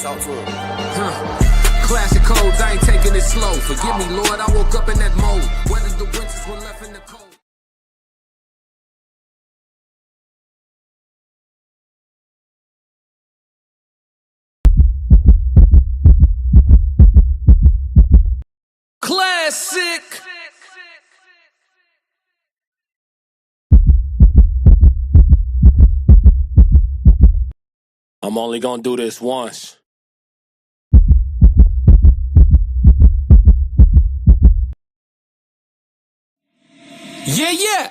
Talk to him. Classic codes, I ain't taking it slow. Forgive me, Lord, I woke up in that mode. Whether the winters were left in the cold. Classic. I'm only gonna do this once. Yeah.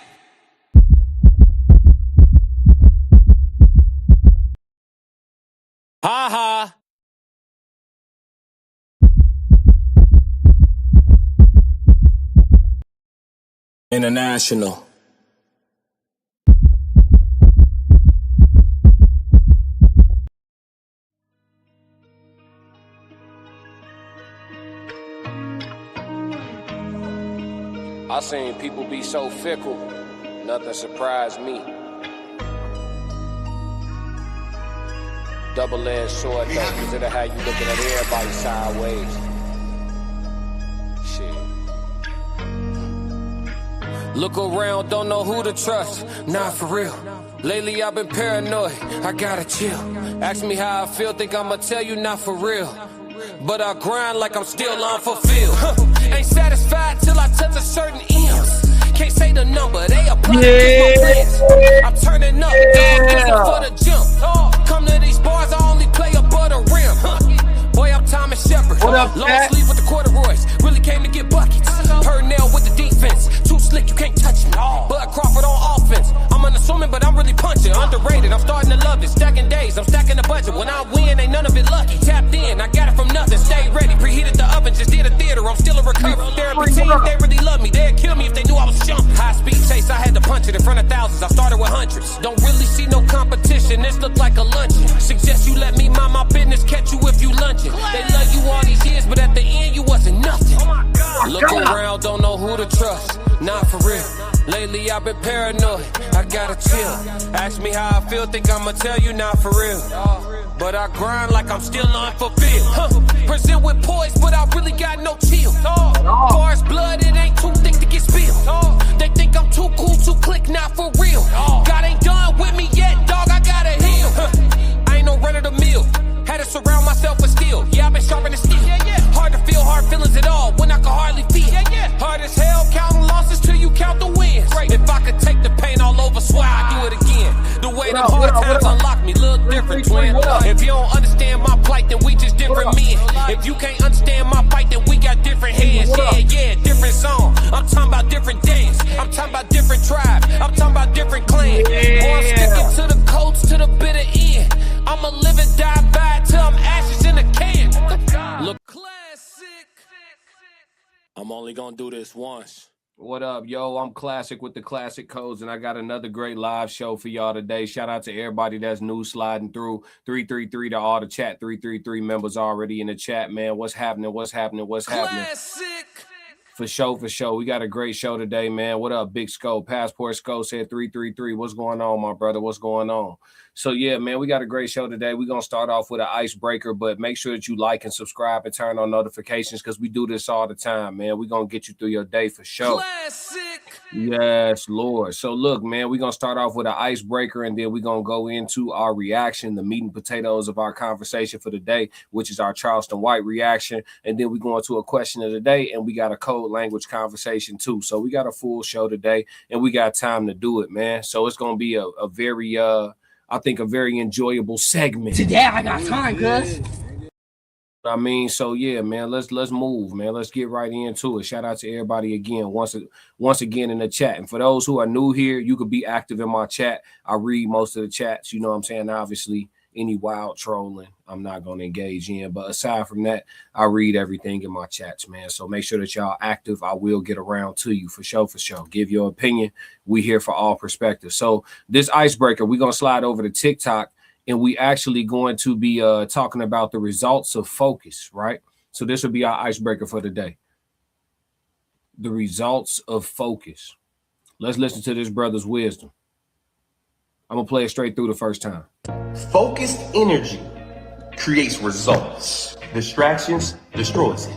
Ha. International. I seen people be so fickle, nothing surprised me. Double-edged sword though, cause it'll have you looking at everybody sideways. Shit. Look around, don't know who to trust, not for real. Lately I've been paranoid, I gotta chill. Ask me how I feel, think I'ma tell you not for real. But I grind like I'm still unfulfilled. Ain't satisfied till I touch a certain M's. Can't say the number, they apply to my plans. I'm turning up, dog, this is for the jump. Come to these bars, I only play above the rim. Boy, I'm Thomas Shepard. Long sleeve with the corduroys. Really came to get buckets. Purnell with the defense. Too slick, you can't touch me. Bud Crawford on offense. I'm unassuming, but I'm really punching. Underrated, I'm starting to love it. Stacking days, I'm stacking the budget. When I win, ain't none of it lucky. Tapped in, I got it from nothing. Stay ready, preheated the oven, just did a theater. I'm still a recovery therapy team. They really love me. They'd kill me if they knew I was jumping. High speed chase, I had to punch it in front of thousands. I started with hundreds. Don't really see no competition. This look like a luncheon. Suggest you let me mind my business. Catch you if you lunching. They love you all these years, but at the end you wasn't nothing. Look around, don't know who to trust. Not for real. Lately I've been paranoid, I gotta chill. Ask me how I feel, think I'ma tell you not for real. But I grind like I'm still unfulfilled. Present with poise, but I really got no chill. Far as blood, it ain't too thick to get spilled. They think I'm too cool to click, not for real. God ain't done with me yet, dog, I gotta heal. I ain't no run of the mill. Had to surround myself with steel. Yeah, I've been sharpening steel. Hard to feel hard feelings at all when I can hardly feel. Hard as hell counting losses till you count the wins. If I could take the pain all over, swear I'd do it again. The way the hard times unlock me, look different, twin. If you don't understand my plight, then we just different men. If you can't understand my fight, then we got different hands. Yeah, different song. I'm talking about different dance. I'm talking about different tribe. I'm talking about different clan. Boy, I'm sticking to the coats to the bitter end. I'ma live and die by it till I'm ashes in a can. Look, classic. I'm only gonna do this once. What up, yo? I'm Classic with the Classic Codes, and I got another great live show for y'all today. Shout out to everybody that's new sliding through. 333 to all the chat. 333 members already in the chat, man. What's happening? Classic. For sure. We got a great show today, man. What up, Big Scope? Passport Scope said 333. What's going on, my brother? What's going on? So, yeah, man, we got a great show today. We're going to start off with an icebreaker, but make sure that you like and subscribe and turn on notifications because we do this all the time, man. We're going to get you through your day for sure. Classic. Yes, Lord. So, look, man, we're going to start off with an icebreaker, and then we're going to go into our reaction, the meat and potatoes of our conversation for the day, which is our Charleston White reaction. And then we go into a question of the day, and we got a code language conversation, too. So, we got a full show today, and we got time to do it, man. So, it's going to be a very I think a very enjoyable segment. Today I got time, cuz. I mean, so yeah, man, let's move, man. Let's get right into it. Shout out to everybody again, once again in the chat. And for those who are new here, you could be active in my chat. I read most of the chats, you know what I'm saying? Obviously, any wild trolling, I'm not going to engage in. But aside from that, I read everything in my chats, man. So make sure that y'all active. I will get around to you for sure. Give your opinion. We here for all perspectives. So this icebreaker, we're going to slide over to TikTok, and we actually going to be talking about the results of focus, right? So this will be our icebreaker for today. The results of focus. Let's listen to this brother's wisdom. I'm going to play it straight through the first time. Focused energy creates results. Distractions destroys it.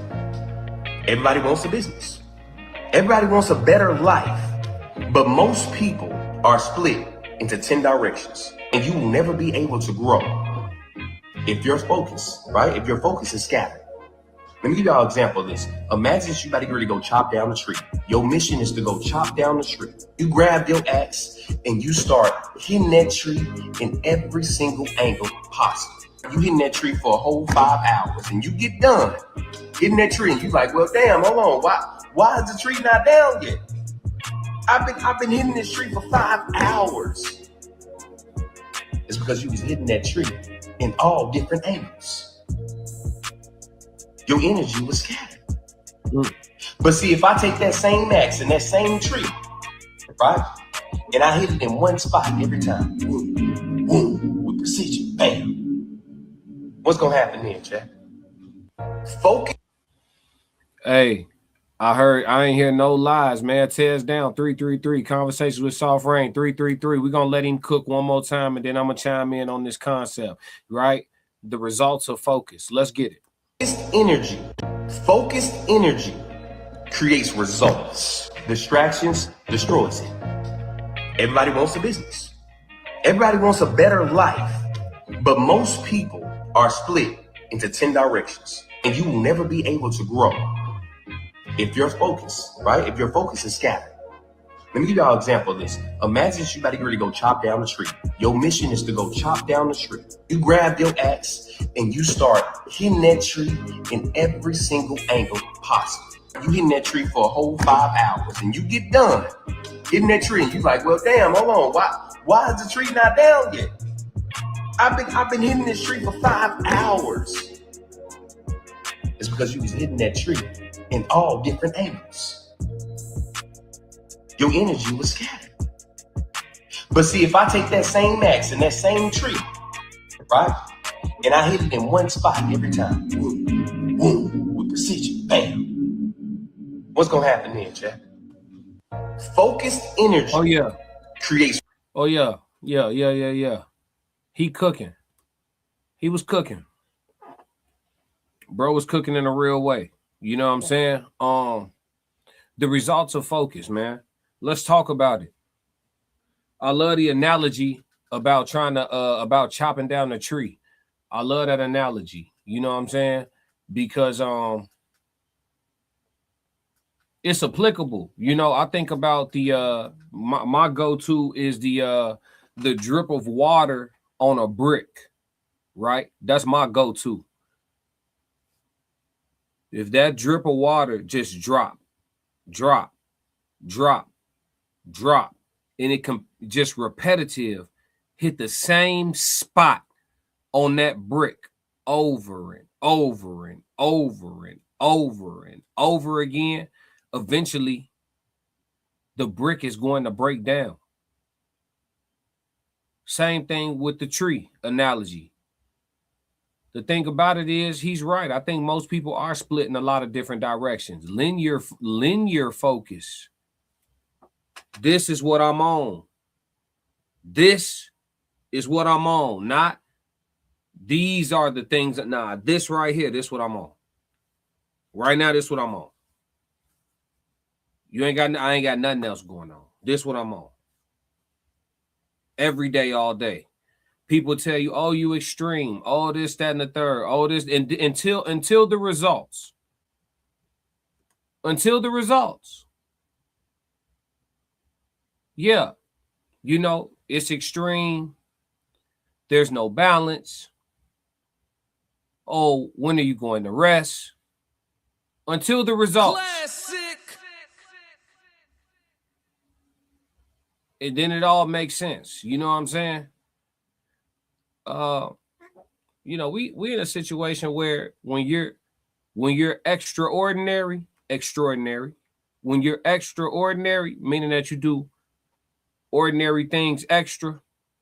Everybody wants a business. Everybody wants a better life. But most people are split into 10 directions, and you will never be able to grow if your focus, right? If your focus is scattered. Let me give y'all an example of this. Imagine you about to get ready to go chop down the tree. Your mission is to go chop down the tree. You grab your axe and you start hitting that tree in every single angle possible. You hitting that tree for a whole 5 hours, and you get done hitting that tree, and you like, well, damn, hold on, why is the tree not down yet? I've been hitting this tree for 5 hours. It's because you was hitting that tree in all different angles. Your energy was scattered. But see, if I take that same axe and that same tree, right, and I hit it in one spot every time, with precision, bam. What's gonna happen then, Jack? Focus. Hey, I ain't hear no lies, man. Tears down 333. Conversations with Soft Rain 333. We're gonna let him cook one more time, and then I'm gonna chime in on this concept, right? The results of focus. Let's get it. Focused energy creates results. Distractions destroys it. Everybody wants a business. Everybody wants a better life. But most people are split into 10 directions, and you will never be able to grow if your focus, right? If your focus is scattered. Let me give y'all an example of this. Imagine you about to get ready to go chop down the tree. Your mission is to go chop down the tree. You grab your axe and you start hitting that tree in every single angle possible. You hitting that tree for a whole 5 hours, and you get done hitting that tree, and you like, well, damn, hold on, why is the tree not down yet? I've been hitting this tree for 5 hours. It's because you was hitting that tree in all different angles. Your energy was scattered. But see, if I take that same axe and that same tree, right, and I hit it in one spot every time, with precision, bam. What's gonna happen then, Jack? Focused energy. Oh yeah. Creates. Oh yeah. Yeah. He cooking. He was cooking. Bro was cooking in a real way. You know what I'm saying? The results of focus, man. Let's talk about it. I love the analogy about about chopping down a tree. I love that analogy. You know what I'm saying? Because it's applicable. You know, I think about the my go-to is the drip of water on a brick, right? That's my go-to. If that drip of water just drop, and it just repetitive, hit the same spot on that brick over and over and over and over and over again, eventually the brick is going to break down. Same thing with the tree analogy. The thing about it is, he's right. I think most people are split in a lot of different directions. Linear focus. This is what I'm on. This is what I'm on. Not these are the things that, nah, this right here, this what I'm on. Right now, this what I'm on. I ain't got nothing else going on. This what I'm on. Every day, all day. People tell you, oh, you extreme, oh, this, that, and the third, oh, this, and until the results. Until the results. Yeah. You know, it's extreme. There's no balance. Oh, when are you going to rest? Until the results. Classic. And then it all makes sense. You know what I'm saying? You know, we in a situation where when you're extraordinary, when you're extraordinary, meaning that you do ordinary things extra,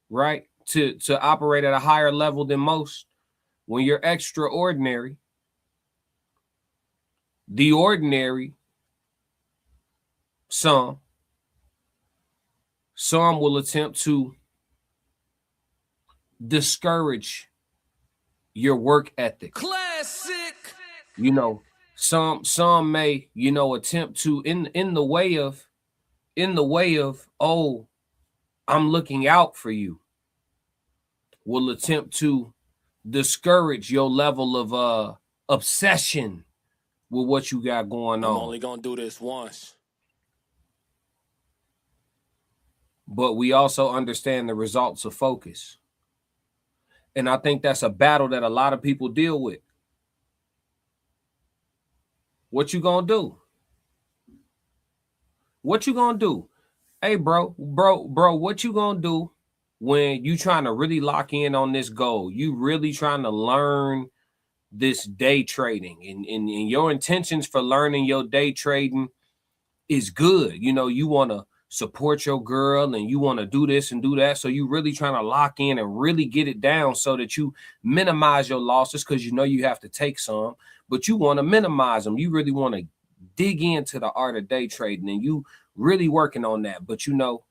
right? To operate at a higher level than most. When you're extraordinary, the ordinary, some will attempt to discourage your work ethic. Classic. You know, some may, you know, attempt to in the way of, oh, I'm looking out for you, will attempt to discourage your level of obsession with what you got going on. I'm only gonna do this once. But we also understand the results of focus. And I think that's a battle that a lot of people deal with. What you gonna do? What you gonna do? Hey, bro, what you gonna do when you trying to really lock in on this goal? You really trying to learn this day trading, and your intentions for learning your day trading is good. You know, you want to support your girl and you want to do this and do that. So you really trying to lock in and really get it down so that you minimize your losses, because you know you have to take some, but you want to minimize them. You really want to dig into the art of day trading, and you really working on that. But you know,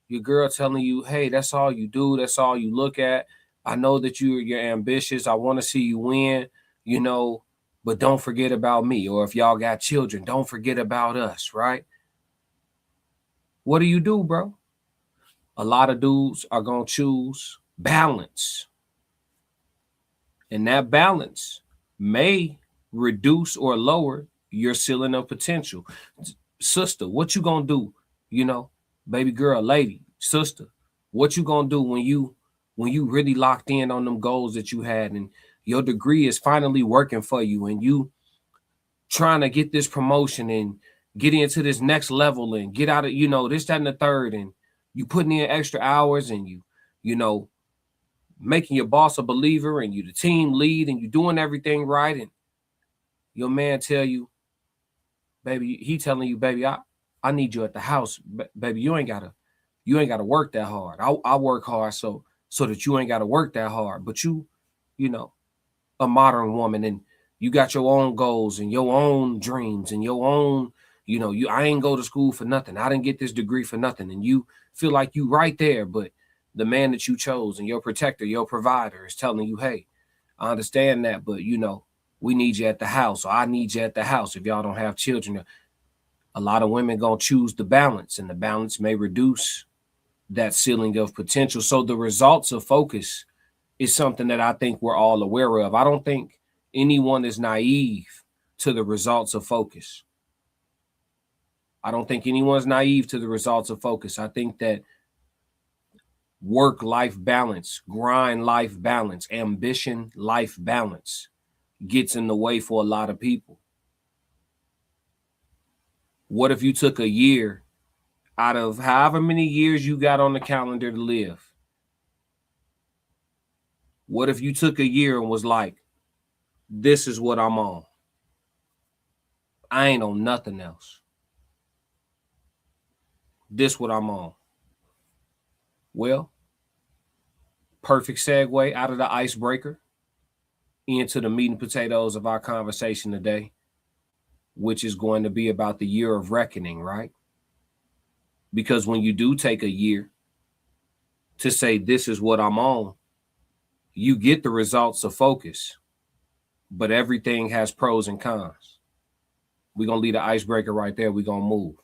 your girl telling you, hey, that's all you do. That's all you look at. I know that you're ambitious. I want to see you win, you know, but don't forget about me. Or if y'all got children, don't forget about us, right? What do, bro? A lot of dudes are going to choose balance. And that balance may reduce or lower your ceiling of potential. Sister, what you going to do? You know, baby girl, lady, sister, what you going to do when you really locked in on them goals that you had, and your degree is finally working for you, and you trying to get this promotion and get into this next level and get out of, you know, this, that, and the third, and you putting in extra hours, and you know, making your boss a believer, and you the team lead, and you doing everything right, and your man tell you, baby, he telling you, baby, I need you at the house, baby. You ain't gotta work that hard. I work hard so that you ain't gotta work that hard. But you know, a modern woman, and you got your own goals and your own dreams and your own, you know, I ain't go to school for nothing. I didn't get this degree for nothing. And you feel like you right there, but the man that you chose and your protector, your provider is telling you, hey, I understand that, but you know, we need you at the house, or I need you at the house if y'all don't have children. A lot of women gonna choose the balance, and the balance may reduce that ceiling of potential. So the results of focus is something that I think we're all aware of. I don't think anyone is naive to the results of focus. I don't think anyone's naive to the results of focus. I think that work-life balance, grind-life balance, ambition-life balance gets in the way for a lot of people. What if you took a year out of however many years you got on the calendar to live? What if you took a year and was like, this is what I'm on. I ain't on nothing else. This what I'm on. Well, perfect segue out of the icebreaker into the meat and potatoes of our conversation today, which is going to be about the year of reckoning, right? Because when you do take a year to say, this is what I'm on, you get the results of focus, but everything has pros and cons. We're going to leave the icebreaker right there. We're going to move.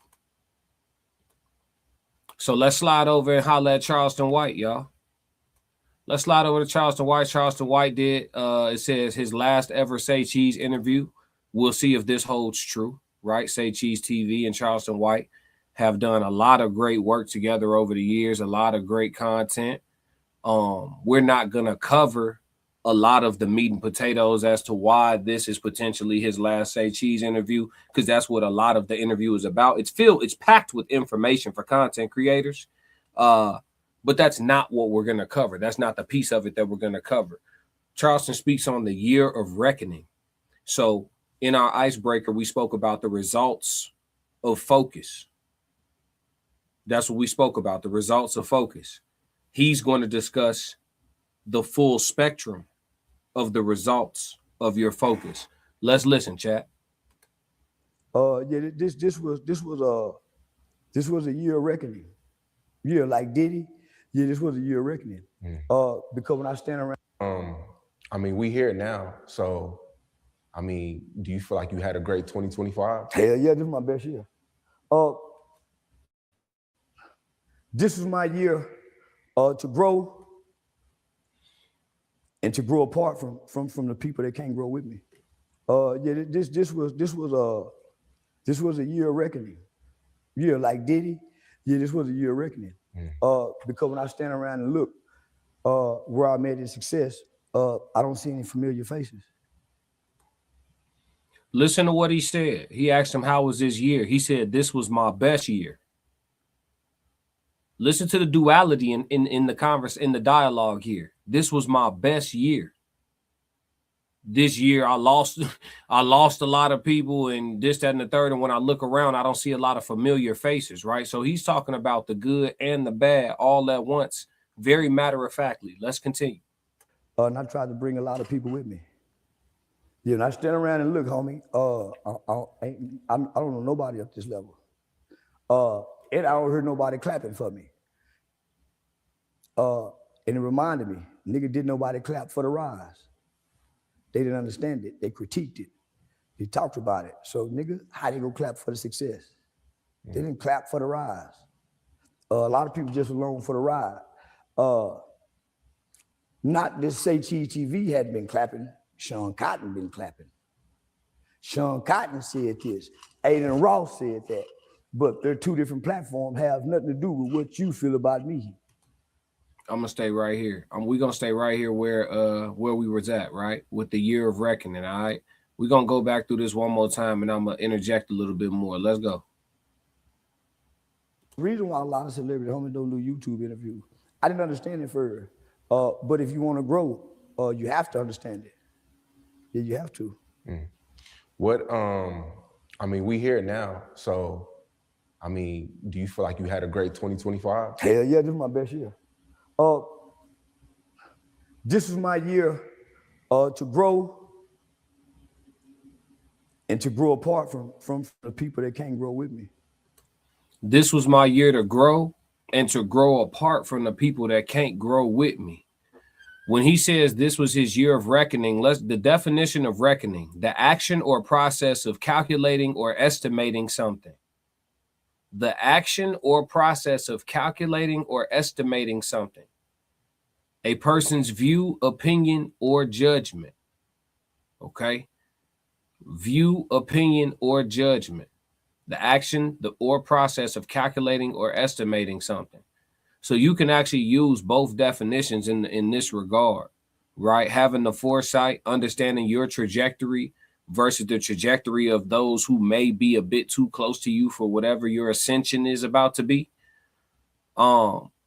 So let's slide over and holler at Charleston White, y'all. Let's slide over to Charleston White. Charleston White did, it says, his last ever Say Cheese interview. We'll see if this holds true, right? Say Cheese TV and Charleston White have done a lot of great work together over the years, a lot of great content. We're not going to cover a lot of the meat and potatoes as to why this is potentially his last Say Cheese interview, because that's what a lot of the interview is about. It's packed with information for content creators, but that's not what we're going to cover. That's not the piece of it that we're going to cover. Charleston speaks on the year of reckoning. So in our icebreaker, we spoke about the results of focus. That's what we spoke about, the results of focus. He's going to discuss the full spectrum of the results of your focus. Let's listen, chat. Yeah, this was a year of reckoning. Yeah, like Diddy. Yeah, this was a year of reckoning. Because when I stand around, I mean, we here now. So, I mean, do you feel like you had a great 2025? Hell yeah, this is my best year. This is my year to grow and to grow apart from the people that can't grow with me. Yeah, this was a year of reckoning. Yeah, like Diddy. Yeah, this was a year of reckoning. Because when I stand around and look where I made this success, I don't see any familiar faces. Listen to what he said. He asked him, how was his year? He said, this was my best year. Listen to the duality in the dialogue here. This was my best year. This year I lost a lot of people and this, that, and the third. And when I look around, I don't see a lot of familiar faces, right? So he's talking about the good and the bad all at once, very matter-of-factly. Let's continue. And I tried to bring a lot of people with me. Yeah, and I stand around and look, homie. I don't know nobody up this level. And I don't hear nobody clapping for me. And it reminded me, nigga, didn't nobody clap for the rise. They didn't understand it. They critiqued it. They talked about it. So, nigga, how they gonna clap for the success? They didn't clap for the rise. A lot of people just along for the ride. Not to say TV hadn't been clapping. Sean Cotton been clapping. Sean Cotton said this. Aiden Ross said that. But they're two different platforms, have nothing to do with what you feel about me. I'm gonna stay right here. We're gonna stay right here where we was at, right? With the year of reckoning. All right. We're gonna go back through this one more time and I'm gonna interject a little bit more. Let's go. The reason why a lot of celebrity homies don't do YouTube interviews, I didn't understand it first. But if you want to grow, you have to understand it. Yeah, you have to. What I mean, we here now. So, I mean, do you feel like you had a great 2025? Hell yeah, this is my best year. This is my year to grow and to grow apart from the people that can't grow with me. This was my year to grow and to grow apart from the people that can't grow with me. When he says this was his year of reckoning, the definition of reckoning, the action or process of calculating or estimating something. The action or process of calculating or estimating something. A person's view, opinion, or judgment. Okay? View, opinion, or judgment. The action, or process of calculating or estimating something. So you can actually use both definitions in this regard, right? Having the foresight, understanding your trajectory versus the trajectory of those who may be a bit too close to you for whatever your ascension is about to be.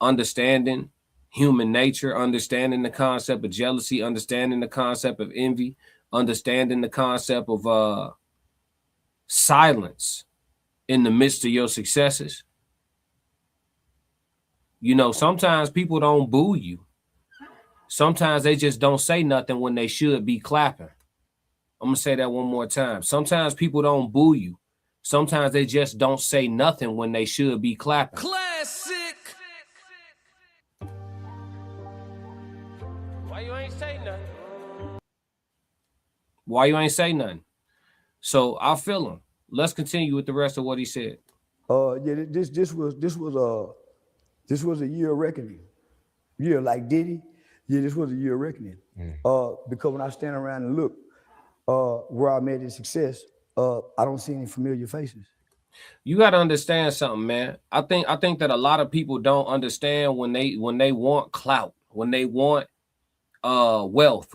Understanding human nature, understanding the concept of jealousy, understanding the concept of envy, understanding the concept of silence in the midst of your successes. You know, sometimes people don't boo you. Sometimes they just don't say nothing when they should be clapping. I'm going to say that one more time. Sometimes people don't boo you. Sometimes they just don't say nothing when they should be clapping. Classic. Why you ain't say nothing? Why you ain't say nothing? So I feel him. Let's continue with the rest of what he said. Yeah, this was a year of reckoning. Yeah, like Diddy. Yeah, this was a year of reckoning. Because when I stand around and look where I made this success, I don't see any familiar faces. You got to understand something, man. I think that a lot of people don't understand when they want clout, when they want wealth,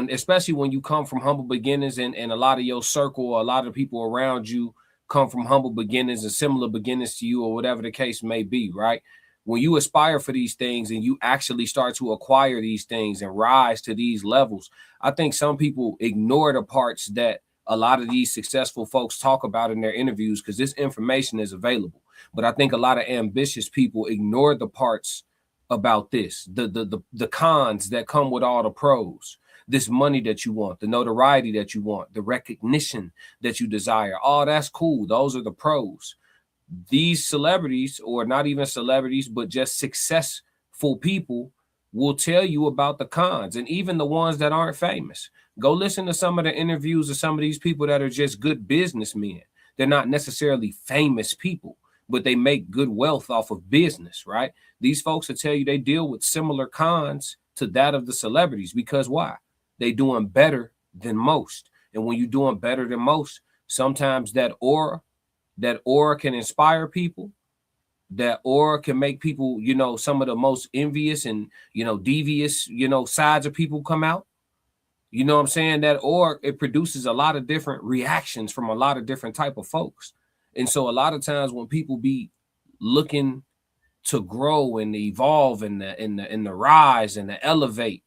especially when you come from humble beginnings and a lot of your circle, a lot of people around you come from humble beginnings and similar beginnings to you or whatever the case may be, right? When you aspire for these things and you actually start to acquire these things and rise to these levels, I think some people ignore the parts that a lot of these successful folks talk about in their interviews because this information is available. But I think a lot of ambitious people ignore the parts about this, the cons that come with all the pros. This money that you want, the notoriety that you want, the recognition that you desire. All that's cool. Those are the pros. These celebrities, or not even celebrities, but just successful people, will tell you about the cons, and even the ones that aren't famous. Go listen to some of the interviews of some of these people that are just good businessmen. They're not necessarily famous people, but they make good wealth off of business, right? These folks will tell you they deal with similar cons to that of the celebrities, because why? They doing better than most. And when you're doing better than most, sometimes that aura can inspire people. That aura can make people, you know, some of the most envious and, you know, devious, you know, sides of people come out. You know what I'm saying? That aura, it produces a lot of different reactions from a lot of different type of folks. And so a lot of times when people be looking to grow and evolve and the rise and the elevate,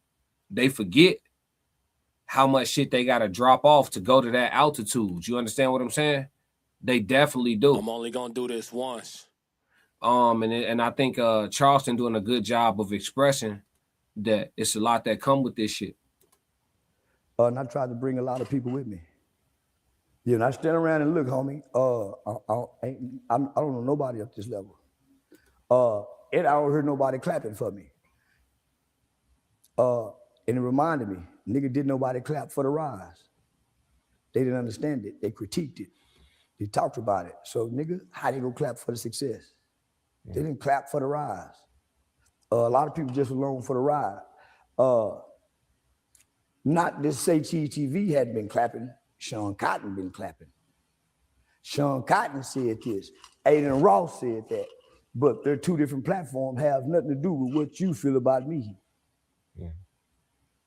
they forget how much shit they got to drop off to go to that altitude. You understand what I'm saying? They definitely do. I'm only gonna do this once. And I think Charleston doing a good job of expressing that it's a lot that come with this shit. And I tried to bring a lot of people with me. You know, I stand around and look, homie. I don't know nobody up this level. And I don't hear nobody clapping for me. And it reminded me, nigga, didn't nobody clap for the rise. They didn't understand it. They critiqued it. They talked about it. So, nigga, how they gonna clap for the success? They didn't clap for the rise. A lot of people just along for the ride. Not to say TV hadn't been clapping. Sean Cotton been clapping. Sean Cotton said this. Aiden Ross said that. But they're two different platforms, have nothing to do with what you feel about me. Yeah.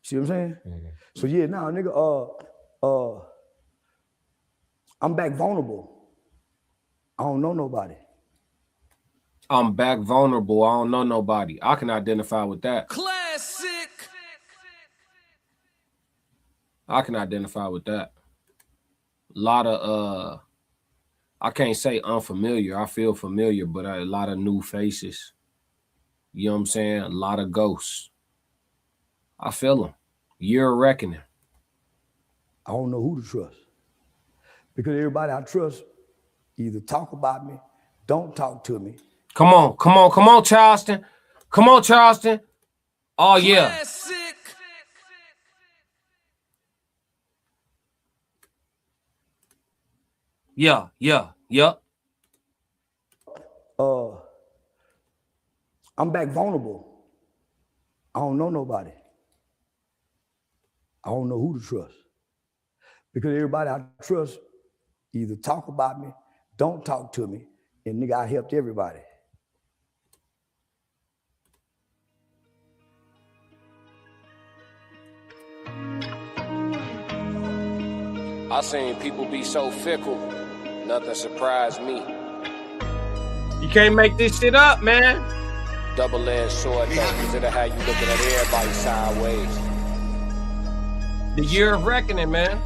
See what I'm saying? Mm-hmm. So yeah, now nigga, I'm back vulnerable. I don't know nobody. I'm back vulnerable. I don't know nobody. I can identify with that. Classic. I can identify with that. A lot of I can't say unfamiliar. I feel familiar, but a lot of new faces. You know what I'm saying? A lot of ghosts. I feel them. Year of reckoning. I don't know who to trust. Because everybody I trust either talk about me, don't talk to me. Come on, Charleston. Come on, Charleston. Oh, yeah. Classic. Yeah. I'm back vulnerable. I don't know nobody. I don't know who to trust. Because everybody I trust either talk about me, don't talk to me, and nigga, I helped everybody. I seen people be so fickle, nothing surprised me. You can't make this shit up, man. Double-edged sword, though. Consider how you looking at everybody sideways. The year of reckoning, man.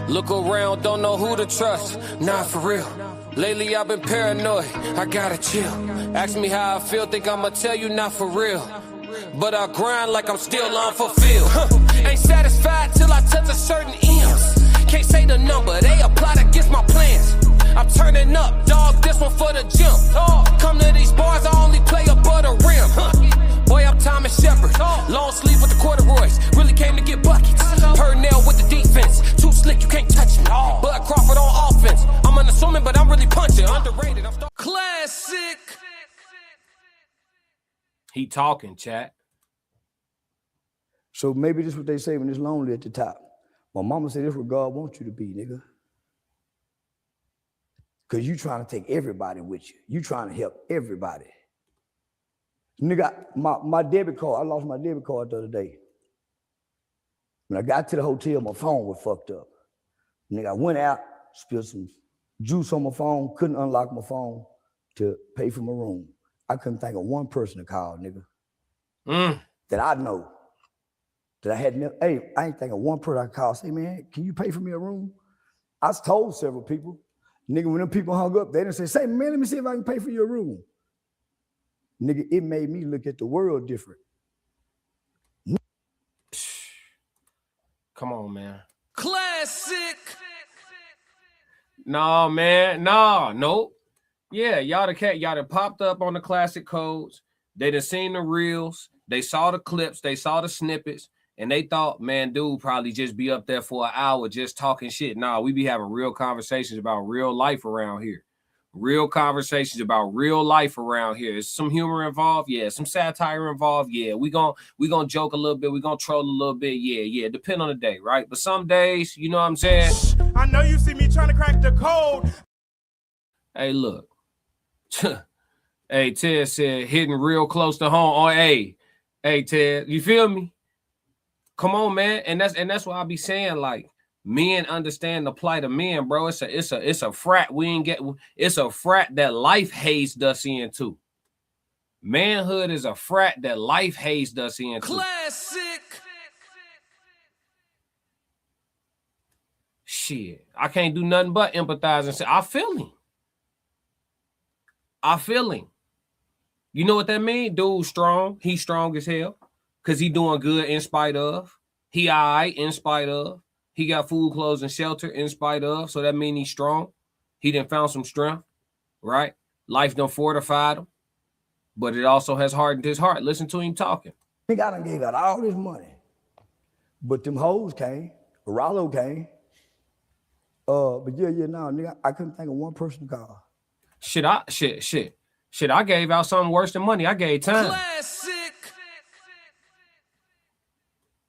Look around, don't know who to trust. Nah, for real. Lately I've been paranoid, I gotta chill. Ask me how I feel, think I'ma tell you not for real. But I grind like I'm still unfulfilled. Ain't satisfied till I touch a certain M's. Can't say the number, they applied against my plans. I'm turning up, dog, this one for the gym. Come to these bars, I only play above the rim. Boy, I'm Thomas Shepard, long sleeve with the corduroys. Really came to get buckets. Purnell with the defense, too slick, you can't touch me. Bud Crawford on offense. I'm unassuming, but I'm really punching. Underrated, I'm classic. He talking, chat. So maybe this is what they say when it's lonely at the top. My mama said this is what God wants you to be, nigga. Because you trying to take everybody with you. You trying to help everybody. Nigga, my debit card, I lost my debit card the other day. When I got to the hotel, my phone was fucked up. Nigga, I went out, spilled some juice on my phone, couldn't unlock my phone to pay for my room. I couldn't think of one person to call, nigga. That I know. That I had never, hey, I ain't think of one person I called. Say, man, can you pay for me a room? I told several people. Nigga, when them people hung up, they didn't say, man, let me see if I can pay for your room. Nigga, it made me look at the world different. Come on, man. Classic. No, man. No. Nope. Yeah, y'all done popped up on the classic codes. They done seen the reels. They saw the clips. They saw the snippets. And they thought, man, dude probably just be up there for an hour just talking shit. Nah, we be having real conversations about real life around here. Real conversations about real life around here. Is some humor involved? Yeah. Some satire involved? Yeah. We gonna joke a little bit. We gonna troll a little bit. Yeah. Depend on the day, right? But some days, you know what I'm saying? I know you see me trying to crack the code. Hey, look. Hey, Ted said hitting real close to home. Oh, hey, Ted, you feel me? Come on, man. And that's why I be saying, like, men understand the plight of men, bro. It's a frat. It's a frat that life hazed us into. Manhood is a frat that life hazed us into. Classic. Shit. I can't do nothing but empathize and say, I feel him. You know what that mean? Dude strong. He's strong as hell. Because he doing good in spite of. He all right in spite of. He got food, clothes, and shelter in spite of. So that means he's strong. He done found some strength, right? Life done fortified him. But it also has hardened his heart. Listen to him talking. Nigga, I done gave out all this money. But them hoes came. Rollo came. But yeah, now, nigga, I couldn't think of one person to call. Shit, I gave out something worse than money. I gave time. Classic.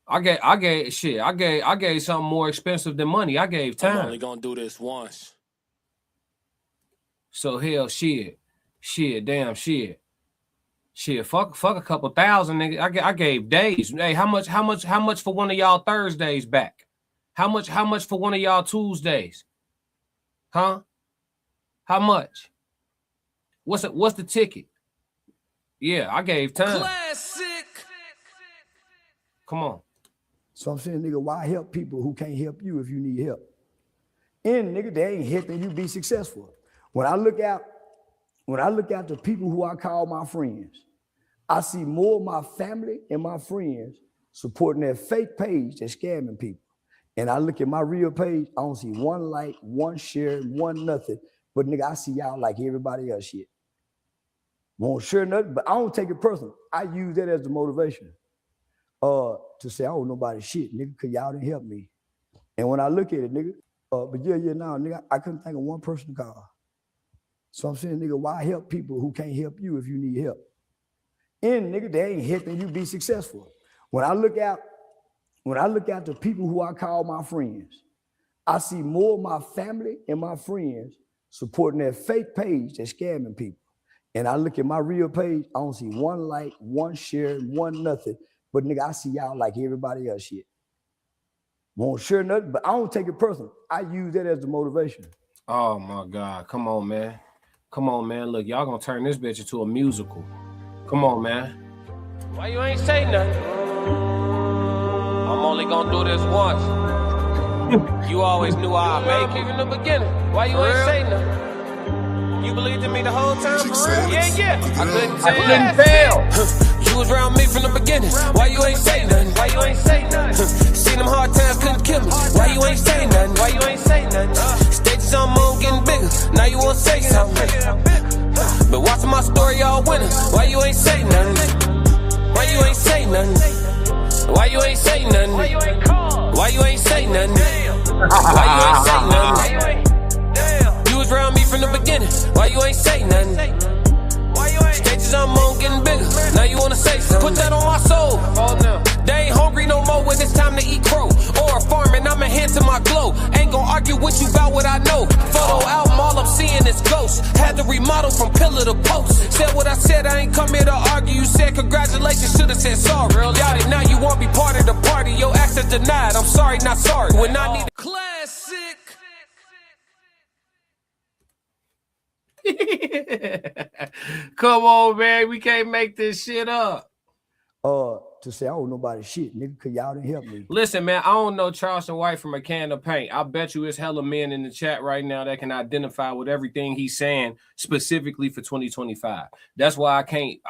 I gave something more expensive than money. I gave time. I'm only gonna do this once. So hell, shit, fuck a couple thousand, nigga. I gave days. Hey, how much for one of y'all Thursdays back? How much for one of y'all Tuesdays? Huh? How much? What's the ticket? Yeah, I gave time. Classic. Come on. So I'm saying, nigga, why help people who can't help you if you need help? And nigga, they ain't helping you be successful. When I look at the people who I call my friends, I see more of my family and my friends supporting their fake page than scamming people. And I look at my real page, I don't see one like, one share, one nothing. But nigga, I see y'all like everybody else shit. Won't share nothing, but I don't take it personal. I use that as the motivation. To say, I don't know nobody shit, nigga, because y'all didn't help me. And when I look at it, nigga, but yeah, now, nigga, I couldn't think of one person to call. So I'm saying, nigga, why help people who can't help you if you need help? And nigga, they ain't helping you be successful. When I look at the people who I call my friends, I see more of my family and my friends supporting their fake page than scamming people. And I look at my real page, I don't see one like, one share, one nothing. But nigga, I see y'all like everybody else shit. Won't share nothing, but I don't take it personal. I use that as the motivation. Oh my God. Come on, man. Look, y'all gonna turn this bitch into a musical. Come on, man. Why you ain't say nothing? I'm only gonna do this once. You always knew I'd make it in the beginning. Why you ain't say nothing? You believed in me the whole time? Yeah. I couldn't tell. You was around me from the beginning. Why you ain't say nothing? Seen them hard times, couldn't kill me. Why you ain't say nothing? Stages on moon getting bigger. Now you wanna say something. But watching my story all winter. Why you ain't say nothing? Why you ain't say nothing? Why you ain't say nothing? Why you ain't say nothing? Why you ain't say nothing? You was around me from the beginning. Why you ain't say nothing? Stages I'm on getting bigger. Now you wanna say something? Put that on my soul. They ain't hungry no more when it's time to eat crow. Or farming, I'm enhancing my glow. Ain't gon' argue with you about what I know. Photo album, all I'm seeing is ghosts. Had to remodel from pillar to post. Said what I said, I ain't come here to argue. You said congratulations, should've said sorry. Doubt it, now you won't be part of the party. Your access denied, I'm sorry, not sorry. When I need classic. Come on, man. We can't make this shit up. To say, I don't know nobody shit, nigga, because y'all didn't help me. Listen, man, I don't know Charleston White from a can of paint. I bet you it's hella men in the chat right now that can identify with everything he's saying specifically for 2025. That's why I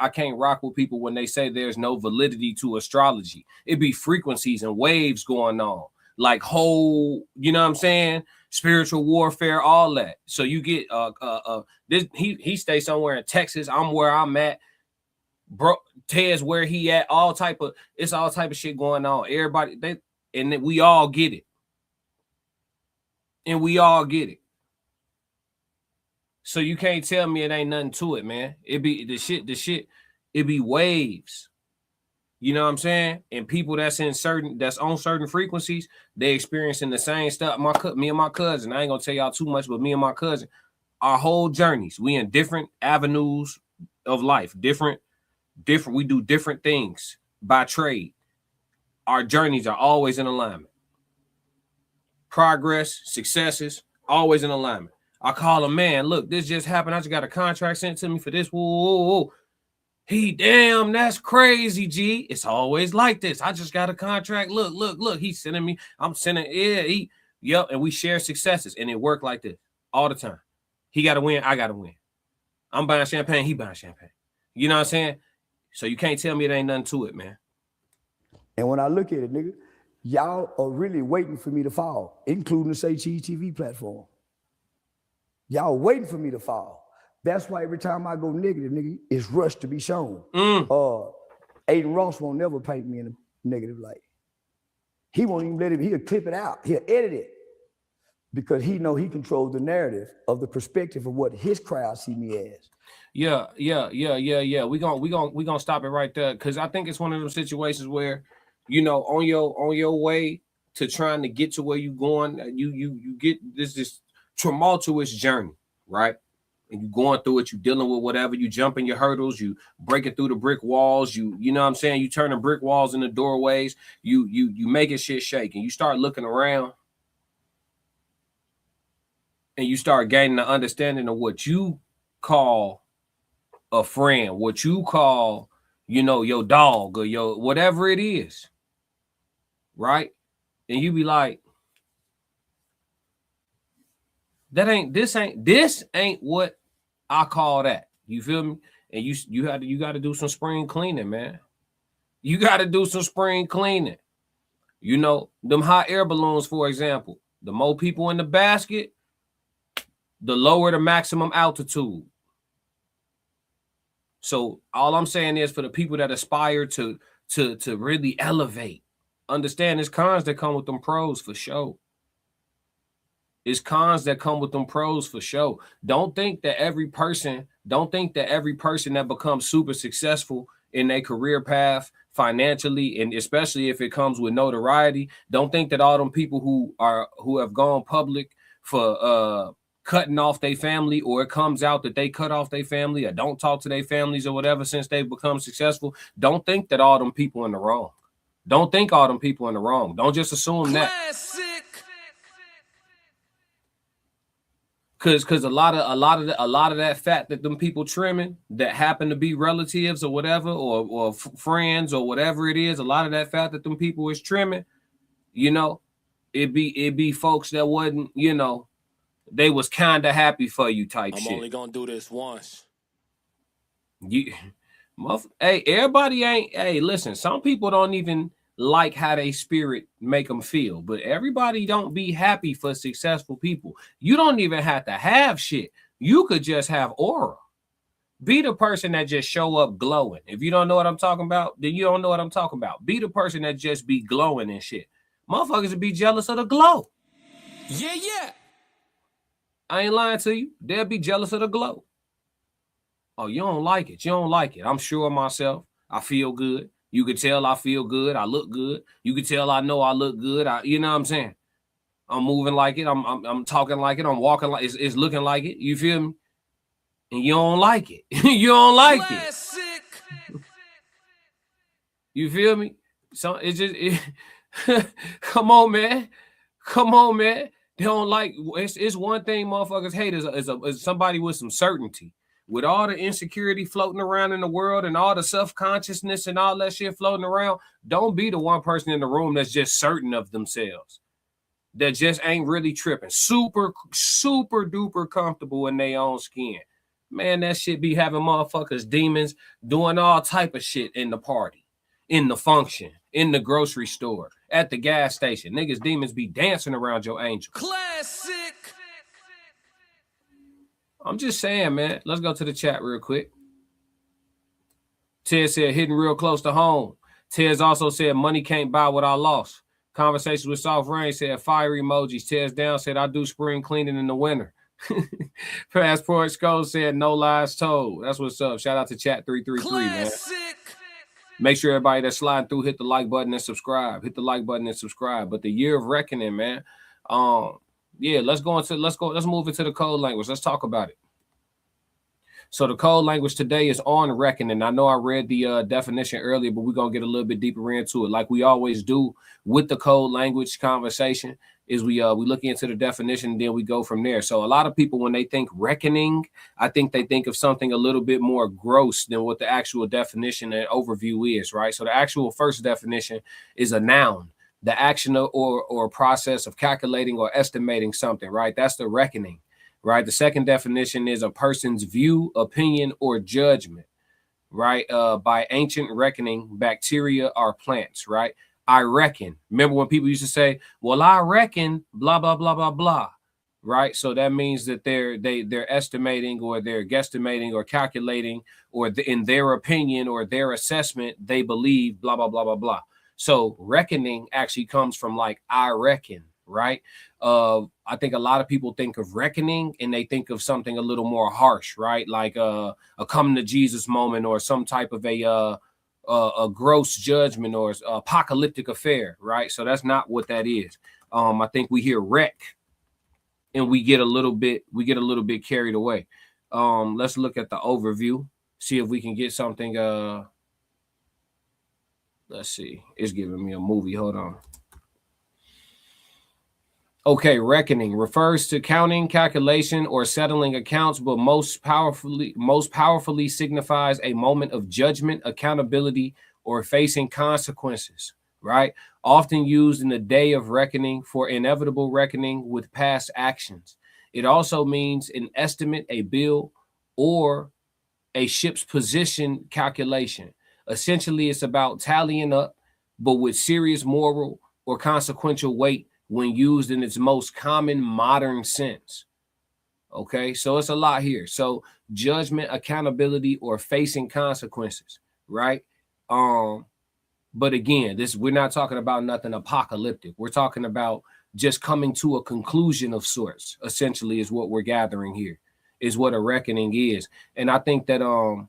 can't rock with people when they say there's no validity to astrology. It be frequencies and waves going on. Like whole, you know what I'm saying? Spiritual warfare, all that. So you get this he stays somewhere in Texas. I'm where I'm at. bro, Ted's where he at, it's all type of shit going on. Everybody, and then we all get it. And we all get it. So you can't tell me it ain't nothing to it, man. It be the shit, it be waves. You know what I'm saying? And people that's on certain frequencies, they experiencing the same stuff. Me and my cousin, I ain't gonna tell y'all too much, but me and my cousin, our whole journeys, we in different avenues of life, different, we do different things by trade. Our journeys are always in alignment. Progress, successes, always in alignment. I call him, man, look, this just happened. I just got a contract sent to me for this. Whoa. He, damn, that's crazy, G. It's always like this. I just got a contract. Look. He's sending me. I'm sending. Yep. And we share successes, and it worked like this all the time. He got to win. I got to win. I'm buying champagne. He buying champagne. You know what I'm saying? So you can't tell me it ain't nothing to it, man. And when I look at it, nigga, y'all are really waiting for me to fall, including the Say Cheese TV platform. Y'all waiting for me to fall. That's why every time I go negative, nigga, it's rushed to be shown. Aiden Ross won't never paint me in a negative light. He won't even let it, he'll clip it out. He'll edit it because he know he controls the narrative of the perspective of what his crowd see me as. Yeah. We gonna stop it right there because I think it's one of those situations where, you know, on your way to trying to get to where you going, you get this tumultuous journey, right? And you going through it, you dealing with whatever, you jumping your hurdles, you breaking through the brick walls, you know what I'm saying? You turning brick walls into doorways, you making shit shake, and you start looking around and you start gaining the understanding of what you call a friend, what you call, you know, your dog or your whatever it is, right? And you be like, this ain't what I call that. You feel me? And you got to do some spring cleaning, man. You got to do some spring cleaning. You know, them hot air balloons, for example, the more people in the basket, the lower the maximum altitude. So all I'm saying is for the people that aspire to really elevate, understand there's cons that come with them pros for sure. It's cons that come with them pros for sure. Don't think that every person that becomes super successful in their career path financially, and especially if it comes with notoriety, don't think that all them people who have gone public for cutting off their family, or it comes out that they cut off their family or don't talk to their families or whatever since they've become successful. Don't think that all them people in the wrong. Don't think all them people in the wrong. Don't just assume that. Cause a lot of that fat that them people trimming that happen to be relatives or whatever, or friends or whatever it is, a lot of that fat that them people is trimming, you know, it be folks that wasn't, you know, they was kind of happy for you type shit. I'm only gonna do this once. Everybody ain't. Hey, listen, some people don't even like how they spirit make them feel, but everybody don't be happy for successful people. You don't even have to have shit. You could just have aura. Be the person that just show up glowing. If you don't know what I'm talking about, then you don't know what I'm talking about. Be the person that just be glowing and shit. Motherfuckers would be jealous of the glow. Yeah. I ain't lying to you. They'll be jealous of the glow. Oh, you don't like it. You don't like it. I'm sure of myself. I feel good. You could tell I feel good. I look good. You could tell I know I look good. You know what I'm saying? I'm moving like it. I'm talking like it. I'm walking like it's looking like it. You feel me? And you don't like it. You don't like it. You feel me? So it's just come on, man. They don't like it's one thing motherfuckers hate is somebody with some certainty. With all the insecurity floating around in the world and all the self-consciousness and all that shit floating around, don't be the one person in the room that's just certain of themselves. That just ain't really tripping. Super, super duper comfortable in their own skin. Man, that shit be having motherfuckers, demons, doing all type of shit in the party, in the function, in the grocery store, at the gas station. Niggas, demons be dancing around your angel. Classic. I'm just saying, man. Let's go to the chat real quick. Ted said hitting real close to home. Ted's also said money can't buy what I lost. Conversations with Soft Rain said fire emojis. Ted's down said I do spring cleaning in the winter. Passport Skull said no lies told. That's what's up. Shout out to Chat 333, man. Make sure everybody that's sliding through hit the like button and subscribe. Hit the like button and subscribe. But the year of reckoning, man. Yeah, let's move into the code language. Let's talk about it. So the code language today is on reckoning. I know I read the definition earlier, but we're going to get a little bit deeper into it. Like we always do with the code language conversation is we look into the definition and then we go from there. So a lot of people, when they think reckoning, I think they think of something a little bit more gross than what the actual definition and overview is, right? So the actual first definition is a noun, the action or process of calculating or estimating something, right? That's the reckoning. Right. The second definition is a person's view, opinion, or judgment. Right. By ancient reckoning, bacteria are plants. Right. I reckon. Remember when people used to say, well, I reckon blah, blah, blah, blah, blah. Right. So that means that they're estimating or they're guesstimating or calculating or in their opinion or their assessment, they believe blah, blah, blah, blah, blah. So reckoning actually comes from like I reckon. Right. I think a lot of people think of reckoning and they think of something a little more harsh, right? Like a coming to Jesus moment or some type of a gross judgment or apocalyptic affair, right? So that's not what that is. I think we hear wreck and we get a little bit carried away. Let's look at the overview, see if we can get something. Let's see. It's giving me a movie. Hold on. Okay, reckoning refers to counting, calculation, or settling accounts, but most powerfully signifies a moment of judgment, accountability, or facing consequences, right? Often used in the day of reckoning for inevitable reckoning with past actions. It also means an estimate, a bill, or a ship's position calculation. Essentially, it's about tallying up, but with serious moral or consequential weight when used in its most common modern sense. Okay, so it's a lot here. So judgment, accountability, or facing consequences, right? But again, we're not talking about nothing apocalyptic. We're talking about just coming to a conclusion of sorts, essentially, is what we're gathering here, is what a reckoning is. And I think that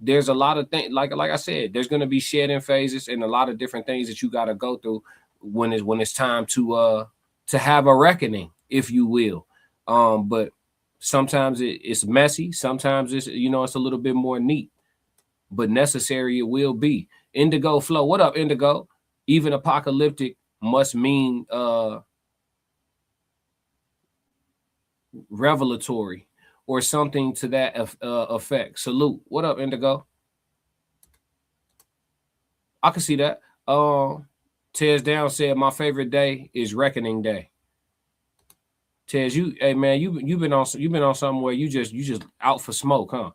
there's a lot of things, like I said, there's going to be shedding phases and a lot of different things that you got to go through when it's time to have a reckoning, if you will. But sometimes it's messy. Sometimes it's a little bit more neat, but necessary it will be. Indigo Flow, what up, Indigo? Even apocalyptic must mean revelatory or something to that effect. Salute. What up, Indigo? I can see that. Tez Down said my favorite day is Reckoning Day. Tez, hey man, you've been on something where you just out for smoke, huh?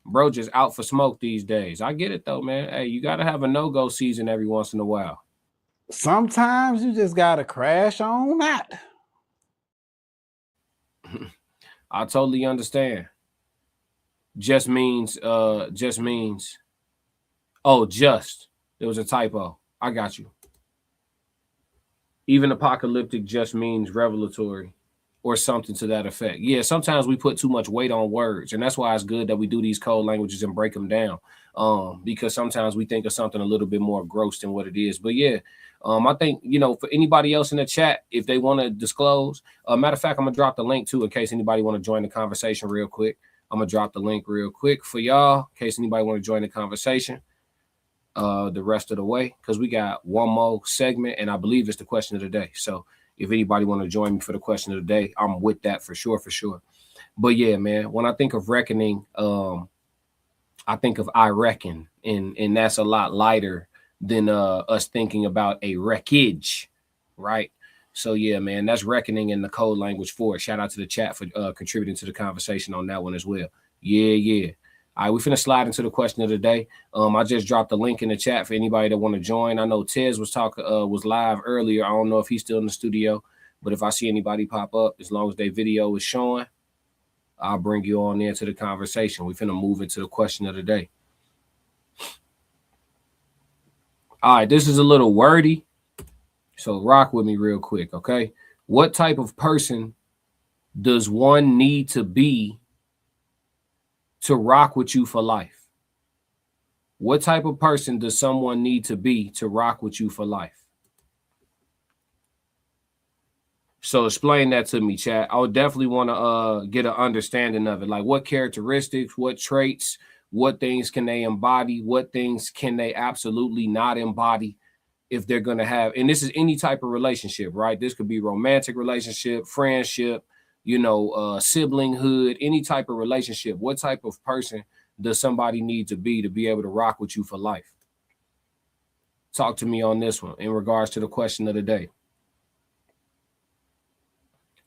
Bro, just out for smoke these days. I get it though, man. Hey, you gotta have a no-go season every once in a while. Sometimes you just gotta crash on that. I totally understand. Just means. Oh, just. There was a typo. I got you. Even apocalyptic just means revelatory or something to that effect. Yeah, sometimes we put too much weight on words, and that's why it's good that we do these code languages and break them down, because sometimes we think of something a little bit more gross than what it is. But yeah, I think, for anybody else in the chat, if they want to disclose, matter of fact, I'm going to drop the link too in case anybody want to join the conversation real quick. I'm going to drop the link real quick for y'all in case anybody want to join the conversation. The rest of the way, because we got one more segment and I believe it's the question of the day. So if anybody want to join me for the question of the day, I'm with that for sure. But yeah, man, when I think of reckoning, I think of I reckon, and that's a lot lighter than us thinking about a wreckage, right? So yeah, man, that's reckoning in the code language for it. Shout out to the chat for contributing to the conversation on that one as well. Yeah. All right, we're finna slide into the question of the day. I just dropped the link in the chat for anybody that want to join. I know Tez was live earlier. I don't know if he's still in the studio, but if I see anybody pop up, as long as their video is showing, I'll bring you on into the conversation. We're finna move into the question of the day. All right, this is a little wordy, so rock with me real quick, okay? What type of person does one need to be to rock with you for life? What type of person does someone need to be to rock with you for life? So explain that to me, chat. I would definitely want to get an understanding of it. Like what characteristics, what traits, what things can they embody? What things can they absolutely not embody if they're going to have? And this is any type of relationship, right? This could be romantic relationship, friendship, siblinghood, any type of relationship. What type of person does somebody need to be able to rock with you for life? Talk to me on this one in regards to the question of the day.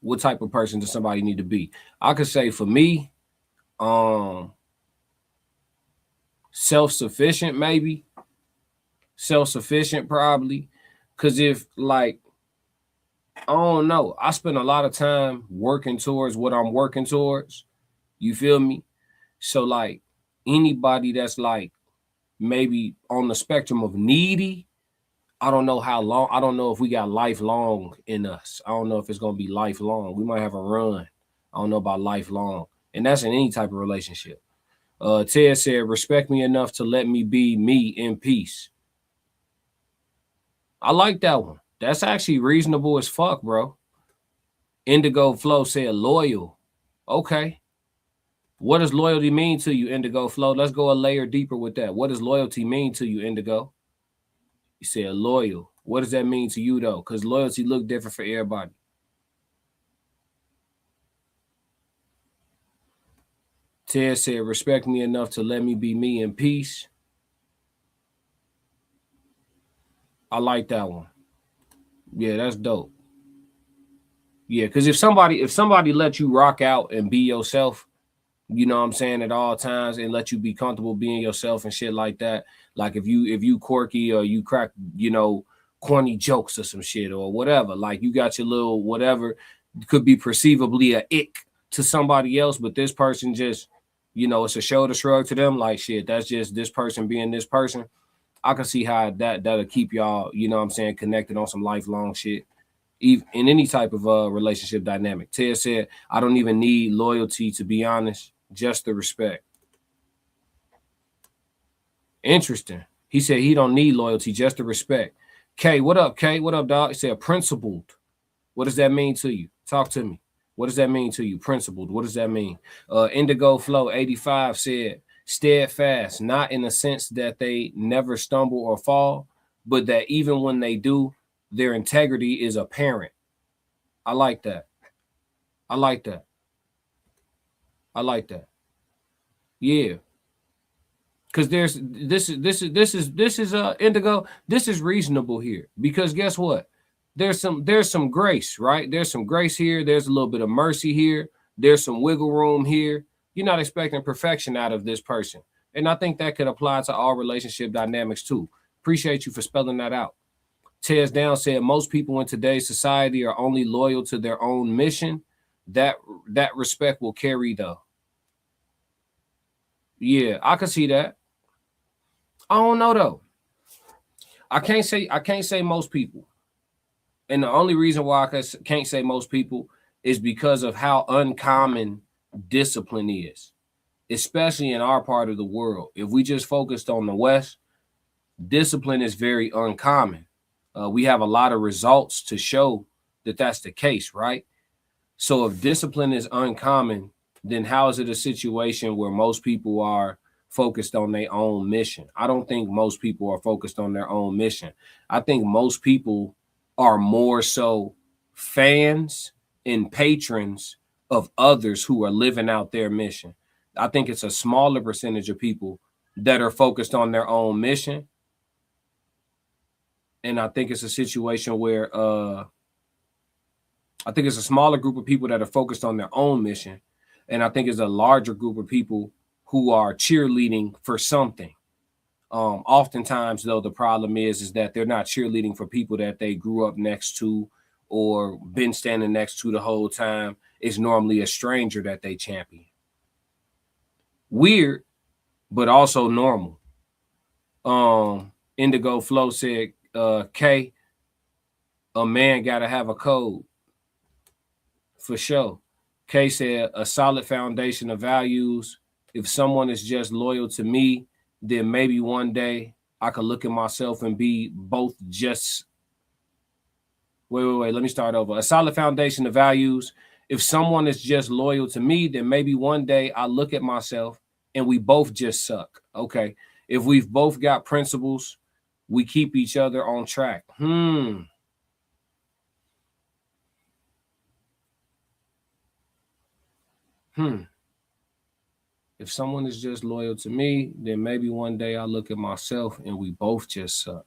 What type of person does somebody need to be? I could say for me, self-sufficient, maybe. Self-sufficient, probably. Because if, like, I don't know, I spend a lot of time working towards what I'm working towards. You feel me? So, like, anybody that's, like, maybe on the spectrum of needy, I don't know how long. I don't know if we got lifelong in us. I don't know if it's going to be lifelong. We might have a run. I don't know about lifelong. And that's in any type of relationship. Ted said, respect me enough to let me be me in peace. I like that one. That's actually reasonable as fuck, bro. Indigo Flow said loyal. Okay. What does loyalty mean to you, Indigo Flow? Let's go a layer deeper with that. What does loyalty mean to you, Indigo? You said loyal. What does that mean to you, though? Because loyalty look different for everybody. Ted said, respect me enough to let me be me in peace. I like that one. Yeah, that's dope. Yeah, because if somebody let you rock out and be yourself, you know what I'm saying, at all times, and let you be comfortable being yourself and shit like that. Like if you quirky or you crack, corny jokes or some shit or whatever, like you got your little whatever, could be perceivably a ick to somebody else, but this person just, it's a shoulder shrug to them, like shit, that's just this person being this person. I can see how that'll keep y'all, connected on some lifelong shit, even in any type of relationship dynamic. Ted said, I don't even need loyalty, to be honest, just the respect. Interesting. He said he don't need loyalty, just the respect. Kay, what up, Kay? What up, dog? He said principled. What does that mean to you? Talk to me. What does that mean to you? Principled. What does that mean? Indigo Flow 85 said steadfast, not in the sense that they never stumble or fall, but that even when they do, their integrity is apparent. I like that. I like that. I like that. Yeah. Because this is Indigo. This is reasonable here, because guess what? There's some grace, right? There's some grace here. There's a little bit of mercy here. There's some wiggle room here. You're not expecting perfection out of this person. And I think that could apply to all relationship dynamics too. Appreciate you for spelling that out. Tez Down said, most people in today's society are only loyal to their own mission. That respect will carry though. Yeah, I can see that. I don't know though. I can't say most people. And the only reason why I can't say most people is because of how uncommon discipline is, especially in our part of the world. If we just focused on the West, discipline is very uncommon. We have a lot of results to show that that's the case, right? So if discipline is uncommon, then how is it a situation where most people are focused on their own mission? I don't think most people are focused on their own mission. I think most people are more so fans and patrons of others who are living out their mission. I think it's a smaller percentage of people that are focused on their own mission. And I think it's a situation where I think it's a smaller group of people that are focused on their own mission. And I think it's a larger group of people who are cheerleading for something. Oftentimes, though, the problem is that they're not cheerleading for people that they grew up next to or been standing next to the whole time. It's normally a stranger that they champion. Weird, but also normal. Indigo Flow said, K, a man gotta have a code. For sure. K said a solid foundation of values. If someone is just loyal to me, then maybe one day I could look at myself and be both just. Wait. Let me start over. A solid foundation of values. If someone is just loyal to me, then maybe one day I look at myself and we both just suck. Okay. If we've both got principles, we keep each other on track. If someone is just loyal to me, then maybe one day I look at myself and we both just suck.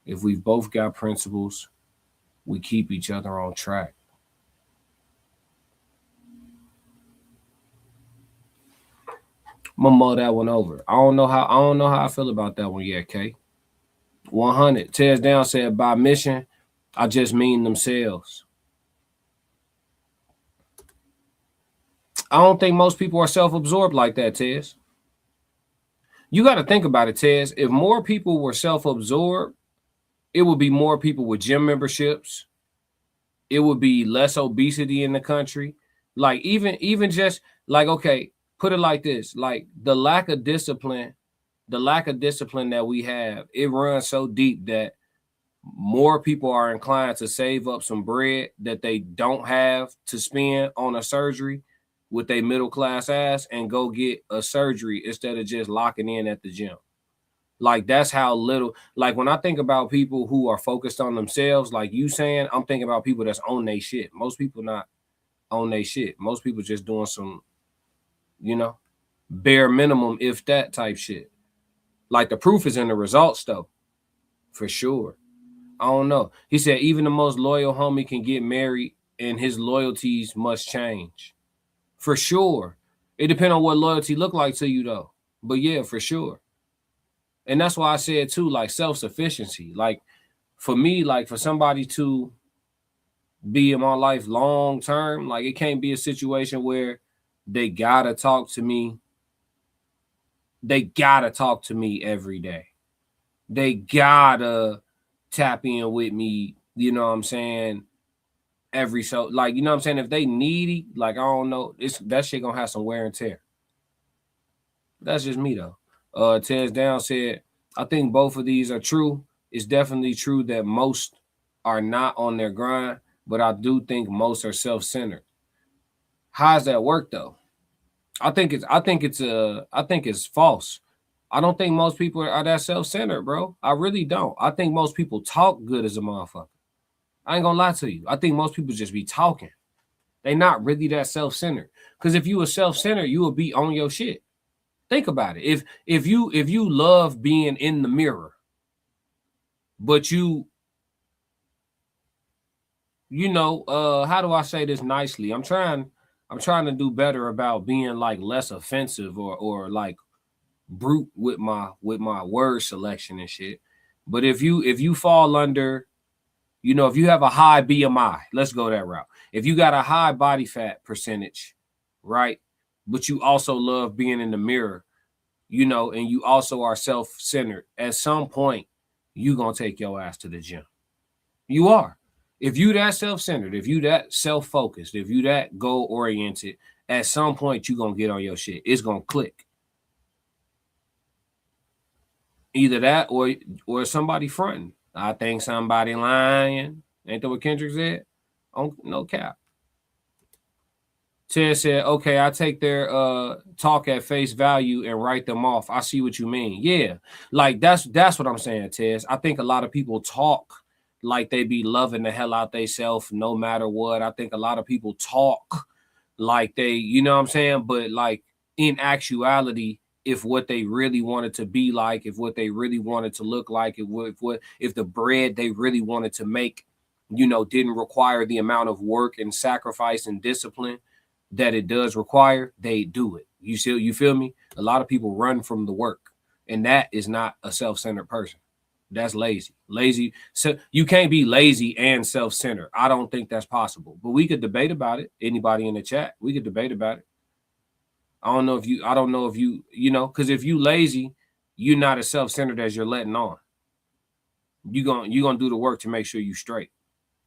If we've both got principles, we keep each other on track. I'm gonna mull that one over. I don't know how I feel about that one yet, K. 100. Tears Down said, by mission, I just mean themselves. I don't think most people are self-absorbed like that, Tez. You got to think about it, Tez. If more people were self-absorbed, it would be more people with gym memberships. It would be less obesity in the country. Like even just like, okay, put it like this, like the lack of discipline that we have, it runs so deep that more people are inclined to save up some bread that they don't have to spend on a surgery with a middle class ass and go get a surgery instead of just locking in at the gym. Like that's how little, like when I think about people who are focused on themselves, like you saying, I'm thinking about people that's on their shit. Most people not on their shit. Most people just doing some, bare minimum, if that type shit. Like the proof is in the results though, for sure. I don't know. He said even the most loyal homie can get married and his loyalties must change. For sure. It depends on what loyalty look like to you though. But yeah, for sure. And that's why I said too, like self-sufficiency. Like for me, like for somebody to be in my life long term, like it can't be a situation where they gotta talk to me. They gotta talk to me every day. They gotta tap in with me, you know what I'm saying? Every so, like, you know what I'm saying? If they needy, like, I don't know, that shit gonna have some wear and tear. That's just me though. Tez Down said, I think both of these are true. It's definitely true that most are not on their grind, but I do think most are self-centered. How does that work though? I think it's false. I don't think most people are that self-centered, bro. I really don't. I think most people talk good as a motherfucker. I ain't gonna lie to you. I think most people just be talking. They not really that self-centered. Because if you were self-centered, you would be on your shit. Think about it. If you love being in the mirror, but how do I say this nicely? I'm trying to do better about being like less offensive or like brute with my word selection and shit. But if you fall under, if you have a high BMI, let's go that route. If you got a high body fat percentage, right? But you also love being in the mirror, and you also are self-centered, at some point, you gonna take your ass to the gym. You are. If you that self-centered, if you that self-focused, if you that goal-oriented, at some point, you gonna get on your shit. It's gonna click. Either that or somebody fronting. I think somebody lying. Ain't that what Kendrick said? No cap. Ted said, okay, I take their talk at face value and write them off. I see what you mean. Yeah, like that's what I'm saying, Ted. I think a lot of people talk like they be loving the hell out they self no matter what. I think a lot of people talk like they, you know what I'm saying? But like in actuality, if what they really wanted to be like, if what they really wanted to look like, if the bread they really wanted to make, didn't require the amount of work and sacrifice and discipline that it does require, they do it. You feel me? A lot of people run from the work, and that is not a self-centered person. That's lazy. Lazy. So you can't be lazy and self-centered. I don't think that's possible, but we could debate about it. Anybody in the chat, we could debate about it. I don't know if you, because if you lazy, you're not as self-centered as you're letting on. You're gonna do the work to make sure you straight.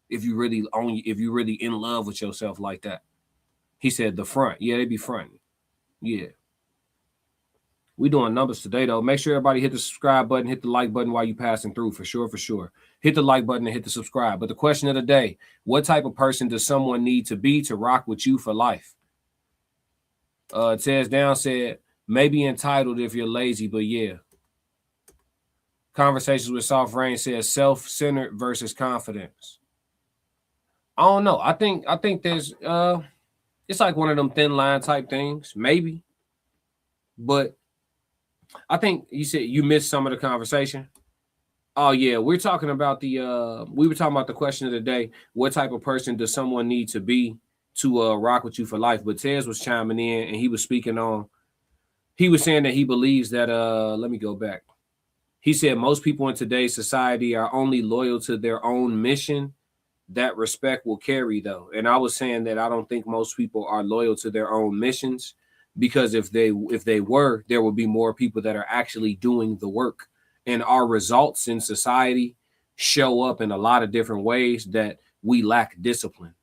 If you really in love with yourself like that. He said the front. Yeah, they be fronting. Yeah. We doing numbers today though. Make sure everybody hit the subscribe button, hit the like button while you passing through for sure, for sure. Hit the like button and hit the subscribe. But the question of the day, what type of person does someone need to be to rock with you for life? Tez Down said, maybe entitled if you're lazy, but yeah. Conversations with Soft Rain says self-centered versus confidence. I don't know. I think there's it's like one of them thin line type things, maybe. But I think you said you missed some of the conversation. Oh yeah, we're talking about we were talking about the question of the day. What type of person does someone need to be to rock with you for life? But Tez was chiming in and he was speaking on, he was saying that he believes that let me go back. He said most people in today's society are only loyal to their own mission. That respect will carry though. And I was saying that I don't think most people are loyal to their own missions, because if they were, there would be more people that are actually doing the work. And our results in society show up in a lot of different ways that we lack discipline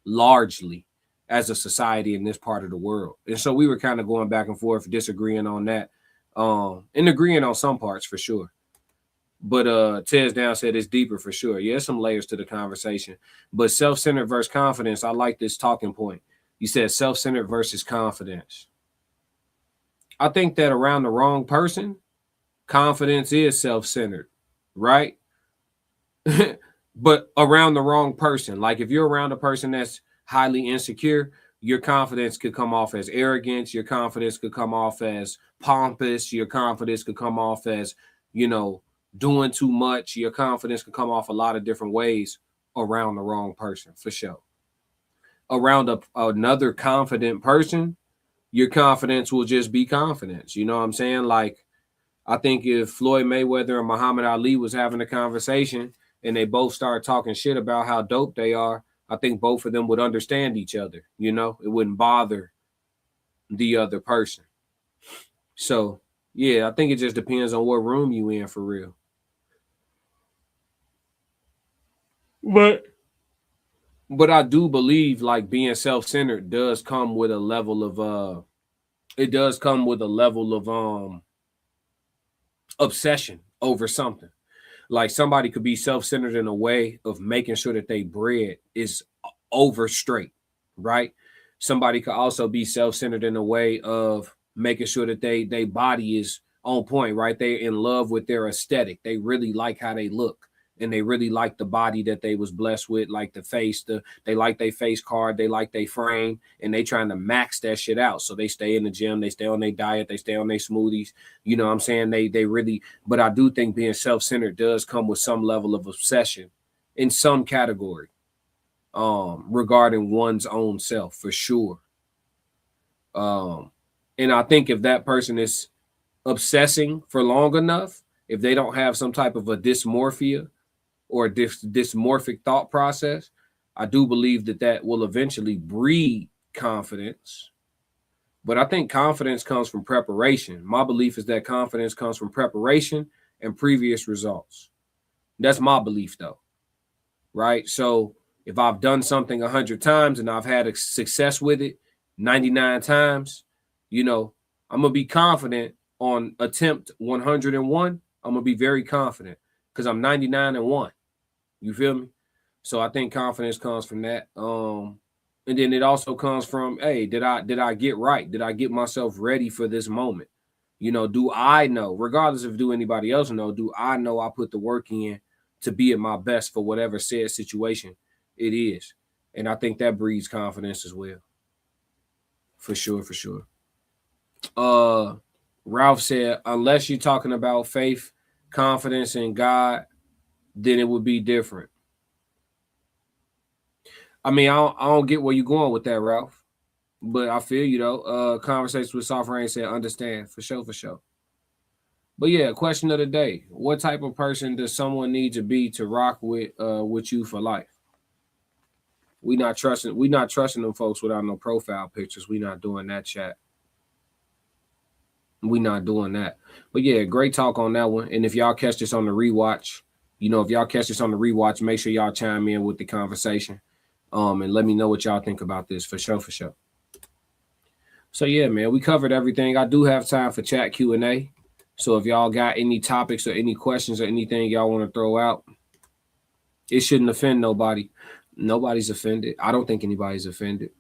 largely as a society in this part of the world. And so we were kind of going back and forth, disagreeing on that, and agreeing on some parts for sure. But Tez Down said it's deeper for sure. Yeah, some layers to the conversation. But self-centered versus confidence, I like this talking point. You said self-centered versus confidence. I think that around the wrong person, confidence is self-centered, right? But around the wrong person, like if you're around a person that's highly insecure, your confidence could come off as arrogance. Your confidence could come off as pompous. Your confidence could come off as, doing too much. Your confidence could come off a lot of different ways around the wrong person, for sure. Around another confident person, your confidence will just be confidence. You know what I'm saying? Like, I think if Floyd Mayweather and Muhammad Ali was having a conversation and they both started talking shit about how dope they are, I think both of them would understand each other. It wouldn't bother the other person. So, yeah, I think it just depends on what room you in for real. But I do believe like being self-centered does come with a level of obsession over something. Like somebody could be self-centered in a way of making sure that they bread is over straight, right? Somebody could also be self-centered in a way of making sure that they body is on point, right? They're in love with their aesthetic. They really like how they look. And they really like the body that they was blessed with, like the face, they like their face card, they like their frame, and they trying to max that shit out. So they stay in the gym, they stay on their diet, they stay on their smoothies. You know what I'm saying? They really, but I do think being self-centered does come with some level of obsession in some category regarding one's own self, for sure. And I think if that person is obsessing for long enough, if they don't have some type of a dysmorphia, or dysmorphic thought process, I do believe that will eventually breed confidence. But I think confidence comes from preparation. My belief is that confidence comes from preparation and previous results. That's my belief though, right? So if I've done something 100 times and I've had a success with it 99 times, I'm going to be confident on attempt 101. I'm going to be very confident because I'm 99 and 1. You feel me? So I think confidence comes from that. And then it also comes from, hey, did I get right? Did I get myself ready for this moment? Do I know, regardless of do anybody else know, do I know I put the work in to be at my best for whatever said situation it is? And I think that breeds confidence as well. For sure, for sure. Ralph said, unless you're talking about faith, confidence in God, then it would be different. I mean, I don't get where you're going with that, Ralph. But I feel you though. Conversations with Soft Rain said, understand, for sure, for sure. But yeah, question of the day. What type of person does someone need to be to rock with you for life? We not trusting them folks without no profile pictures. We not doing that, chat. We not doing that. But yeah, great talk on that one. And if y'all catch this on the rewatch, make sure y'all chime in with the conversation. And let me know what y'all think about this for sure. So yeah, man, we covered everything. I do have time for chat Q&A. So if y'all got any topics or any questions or anything y'all want to throw out, it shouldn't offend nobody. Nobody's offended. I don't think anybody's offended.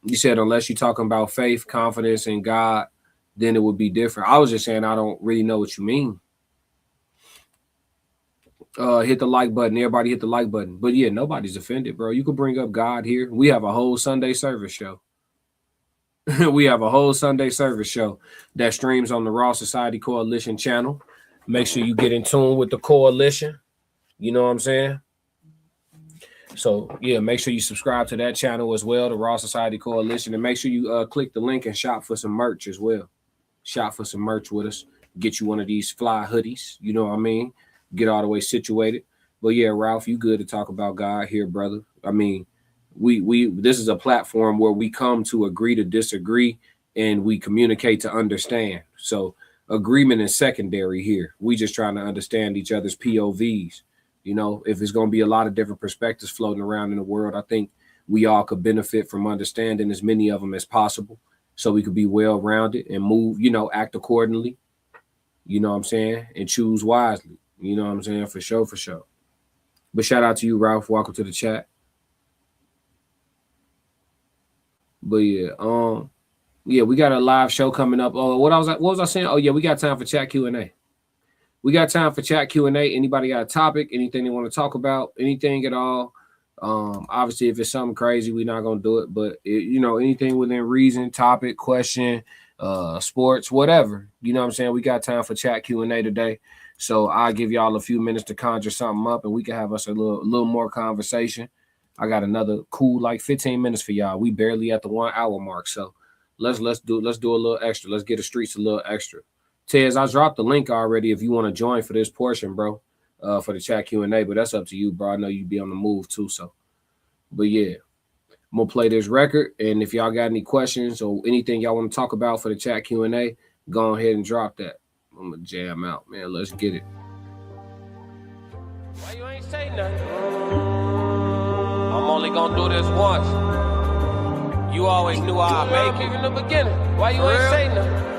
You said unless you're talking about faith, confidence in God, then it would be different. I was just saying I don't really know what you mean. Hit the like button. Everybody hit the like button. But yeah, nobody's offended, bro. You could bring up God here. We have a whole Sunday service show. We have a whole Sunday service show that streams on the Raw Society Coalition channel. Make sure you get in tune with the coalition. You know what I'm saying? So yeah, make sure you subscribe to that channel as well, the Raw Society Coalition, and make sure you click the link and shop for some merch as well. Shop for some merch with us. Get you one of these fly hoodies. You know what I mean? Get all the way situated. But yeah, Ralph, you good to talk about God here, brother. I mean, we this is a platform where we come to agree to disagree and we communicate to understand. So agreement is secondary here. We just trying to understand each other's POVs. You know, if there's going to be a lot of different perspectives floating around in the world, I think we all could benefit from understanding as many of them as possible so we could be well-rounded and move, you know, act accordingly, you know what I'm saying, and choose wisely, you know what I'm saying, for sure. But shout out to you, Ralph. Welcome to the chat. But yeah, we got a live show coming up. Oh, what was I saying? Oh yeah, we got time for chat Q&A. We got time for chat Q&A. Anybody got a topic, anything they want to talk about, anything at all? Obviously, if it's something crazy, we're not going to do it. But, you know, anything within reason, topic, question, sports, whatever. You know what I'm saying? We got time for chat Q&A today. So I'll give y'all a few minutes to conjure something up and we can have us a little more conversation. I got another cool like 15 minutes for y'all. We barely at the 1 hour mark. So let's do a little extra. Let's get the streets a little extra. Tez, I dropped the link already if you want to join for this portion, bro, for the chat Q&A, but that's up to you, bro. I know you be on the move too, so. But yeah, I'm going to play this record, and if y'all got any questions or anything y'all want to talk about for the chat Q&A, go ahead and drop that. I'm going to jam out, man. Let's get it. Why you ain't say nothing? I'm only going to do this once. You always knew I'd make it in the beginning. Why you ain't say nothing?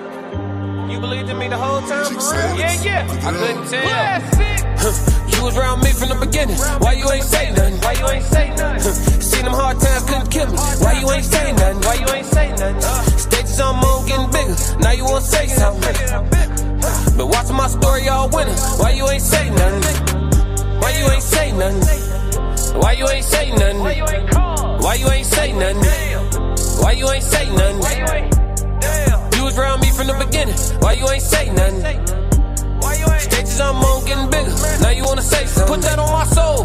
You believed in me the whole time, for real? Yeah. I couldn't tell. You was around me from the beginning. Why you ain't say nothing? Why you ain't say nothing? Seen them hard times, couldn't kill me. Why you ain't say nothing? Why you ain't say nothing? Stages on moon getting bigger. Now you wanna say something. Been watching my story all winter. Why you ain't say nothing? Why you ain't say nothing? Why you ain't say nothing? Why you ain't say nothing? Why you ain't say nothing? You was around me from the beginning. Why you ain't say nothing? Stages I'm on getting bigger. Now you wanna say something? Put that on my soul.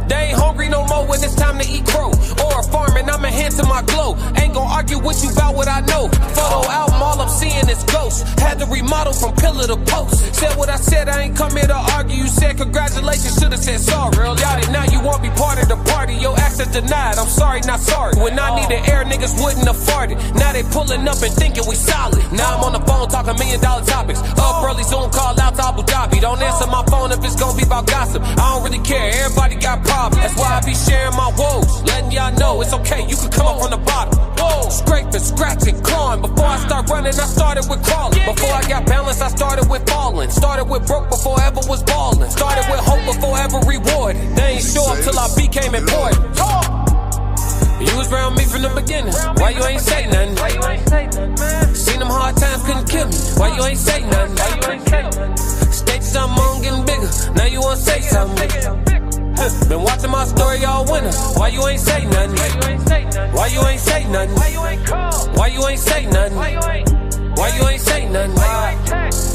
They ain't hungry no more when it's time to eat crow. Or farming, I'm enhancing my glow. Ain't gon' argue with you about what I know. Photo album, all I'm seeing is ghosts. Had to remodel from pillar to post. Said what I said, I ain't come here to argue. You said congratulations, should've said sorry. Got it, now you won't be part of the party. Your access denied, I'm sorry, not sorry. When I needed air, niggas wouldn't afford it. Now they pulling up and thinking we solid. Now I'm on the phone talking $1 million topics. Up early, Zoom call out to Abu Dhabi. Don't answer my phone if it's gonna be about gossip. I don't really care, everybody got problems. That's why I be sharing my woes, letting y'all know it's okay, you can come up from the bottom. Scraping, scratching, clawing. Before I start running, I started with crawling. Before I got balance, I started with falling. Started with broke before I ever was balling. Started with hope before I ever rewarded. They ain't show up till I became important. You was around me from the beginning. Why you ain't say nothing? Why you ain't say nothing? Seen them hard times, couldn't kill me. Why you ain't say nothing? Why you ain't say nothing? Stages I'm on getting bigger. Now you wanna say something? Been watching my story all winter. Why you ain't say nothing? Why you ain't say nothing? Why you ain't say nothing? Why you ain't call? Why you ain't say nothing? Why you ain't say nothing?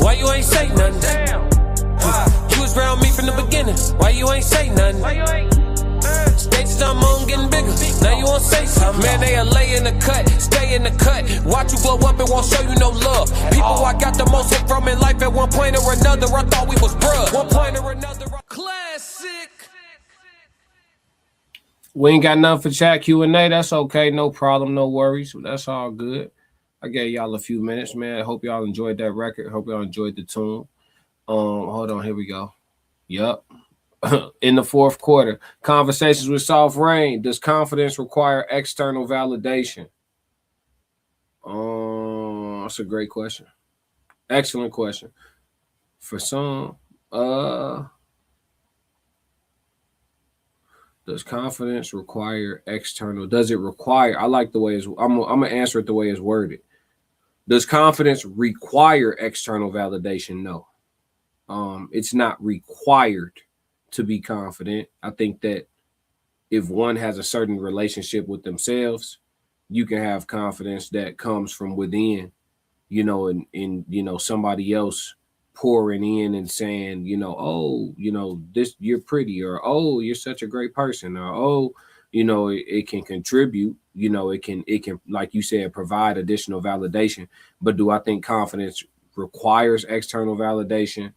Why you ain't say nothing? You was around me from the beginning. Why you ain't say nothing? Why you ain't? Stages I'm on getting bigger. Now you wanna say something? Man, they are lay in the cut, stay in the cut. Watch you blow up and won't show you no love. People I got the most hate from in life at one point or another. I thought we was bruh. One point or another. Classic. We ain't got nothing for chat Q&A. That's okay. No problem. No worries. That's all good. I gave y'all a few minutes, man. I hope y'all enjoyed that record. Hope y'all enjoyed the tune. Hold on, here we go. Yep. In the fourth quarter, conversations with Soft Rain. Does confidence require external validation? That's a great question. Excellent question. For some, does confidence require external? Does it require? I like the way it's. I'm gonna answer it the way it's worded. Does confidence require external validation? No. It's not required to be confident. I think that if one has a certain relationship with themselves, you can have confidence that comes from within, and somebody else pouring in and saying, oh, this, you're pretty, or oh, you're such a great person, or oh, it can contribute, it can, like you said, provide additional validation. But do I think confidence requires external validation?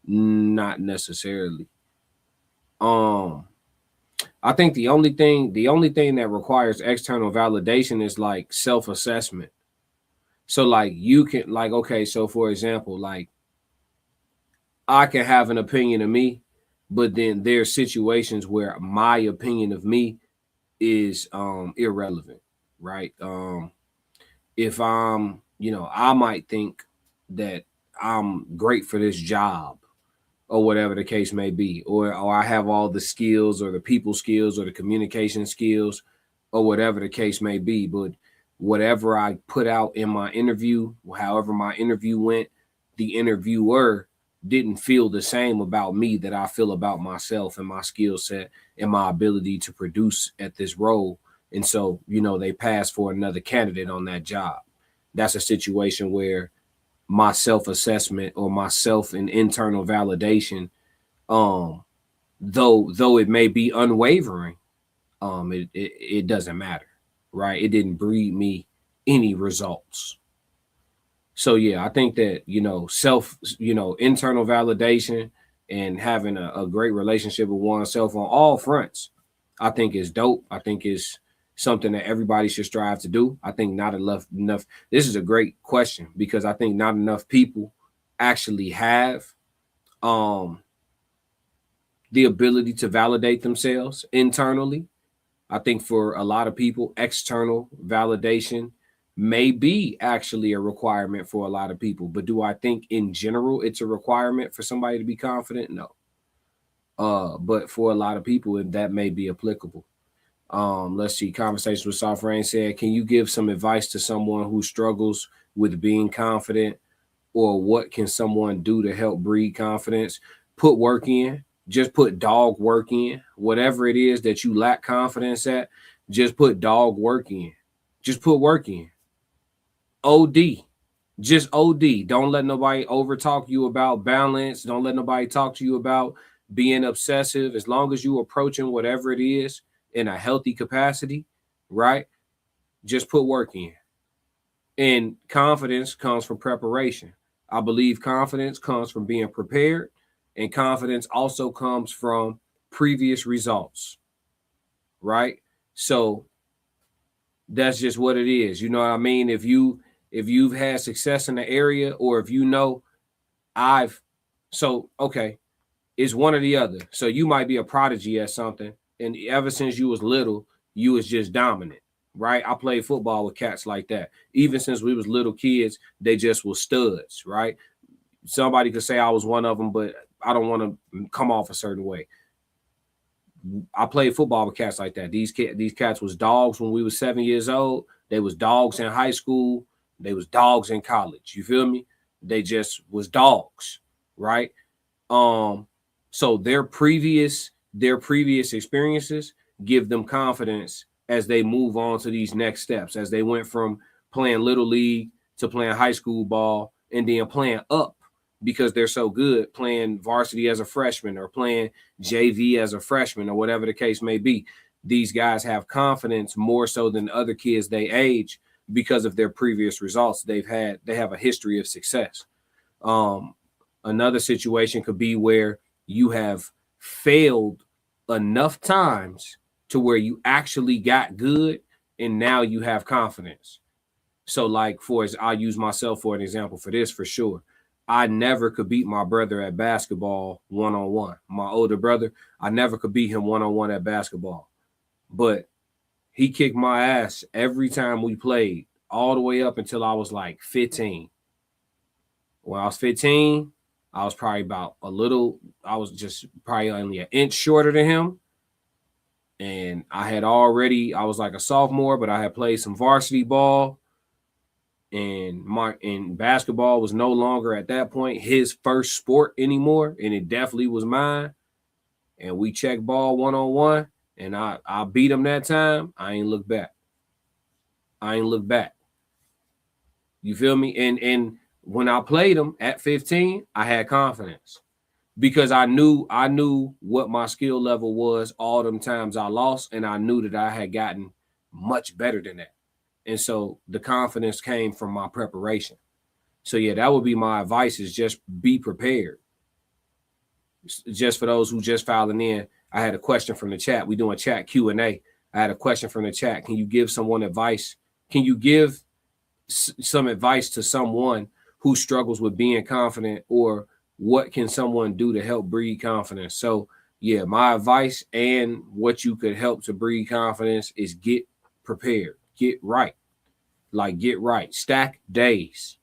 Not necessarily. I think the only thing that requires external validation is like self-assessment. So like you can, like, okay, so for example, like I can have an opinion of me, but then there's situations where my opinion of me is irrelevant, right? If I'm, I might think that I'm great for this job, or whatever the case may be, or I have all the skills, or the people skills, or the communication skills, or whatever the case may be. But whatever I put out in my interview, however my interview went, the interviewer didn't feel the same about me that I feel about myself and my skill set and my ability to produce at this role. And so, they passed for another candidate on that job. That's a situation where my self-assessment or my self and internal validation, though it may be unwavering, it doesn't matter, right? It didn't breed me any results. So yeah, I think that internal validation and having a great relationship with oneself on all fronts, I think is dope. I think is something that everybody should strive to do. I think not enough. This is a great question because I think not enough people actually have the ability to validate themselves internally. I think for a lot of people, external validation may be actually a requirement for a lot of people. But do I think in general it's a requirement for somebody to be confident? No. But for a lot of people, that may be applicable. Let's see. Conversations with Soft Rain said, can you give some advice to someone who struggles with being confident, or what can someone do to help breed confidence? Put work in. Just put dog work in. Whatever it is that you lack confidence at, just put dog work in. Just put work in. OD. Just OD. Don't let nobody over talk you about balance. Don't let nobody talk to you about being obsessive. As long as you approaching whatever it is in a healthy capacity, right? Just put work in. And confidence comes from preparation. I believe confidence comes from being prepared, and confidence also comes from previous results, right? So that's just what it is. You know what I mean? If you've had success in the area, or if it's one or the other. So you might be a prodigy at something, and ever since you was little, you was just dominant, right? I played football with cats like that. Even since we was little kids, they just was studs, right? Somebody could say I was one of them, but I don't want to come off a certain way. I played football with cats like that. These cats was dogs when we was 7 years old. They was dogs in high school. They was dogs in college. You feel me? They just was dogs, right? So their previous experiences give them confidence as they move on to these next steps, as they went from playing little league to playing high school ball, and then playing up because they're so good, playing varsity as a freshman or playing JV as a freshman or whatever the case may be. These guys have confidence more so than other kids they age because of their previous results they've had. They have a history of success. Another situation could be where you have failed enough times to where you actually got good, and now you have confidence. So like I'll use myself for an example for this for sure. I never could beat my brother at basketball one-on-one. My older brother, I never could beat him one-on-one at basketball. But he kicked my ass every time we played, all the way up until I was like 15. When I was 15, I was probably I was just probably only an inch shorter than him. And I was like a sophomore, but I had played some varsity ball. And basketball was no longer at that point his first sport anymore, and it definitely was mine. And we checked ball one-on-one, and I beat him that time. I ain't look back. You feel me? And when I played him at 15, I had confidence because I knew what my skill level was all them times I lost, and I knew that I had gotten much better than that. And so the confidence came from my preparation. So yeah, that would be my advice, is just be prepared. Just for those who just filing in, I had a question from the chat. We doing chat Q&A. I had a question from the chat. Can you give someone advice? Can you give some advice to someone who struggles with being confident, or what can someone do to help breed confidence? So yeah, my advice and what you could help to breed confidence is get prepared. Get right. Stack days.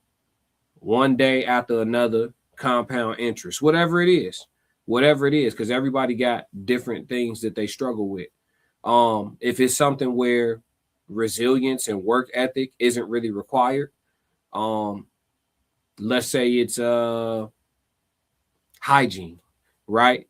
One day after another, compound interest. Whatever it is, because everybody got different things that they struggle with. If it's something where resilience and work ethic isn't really required, let's say it's hygiene, right?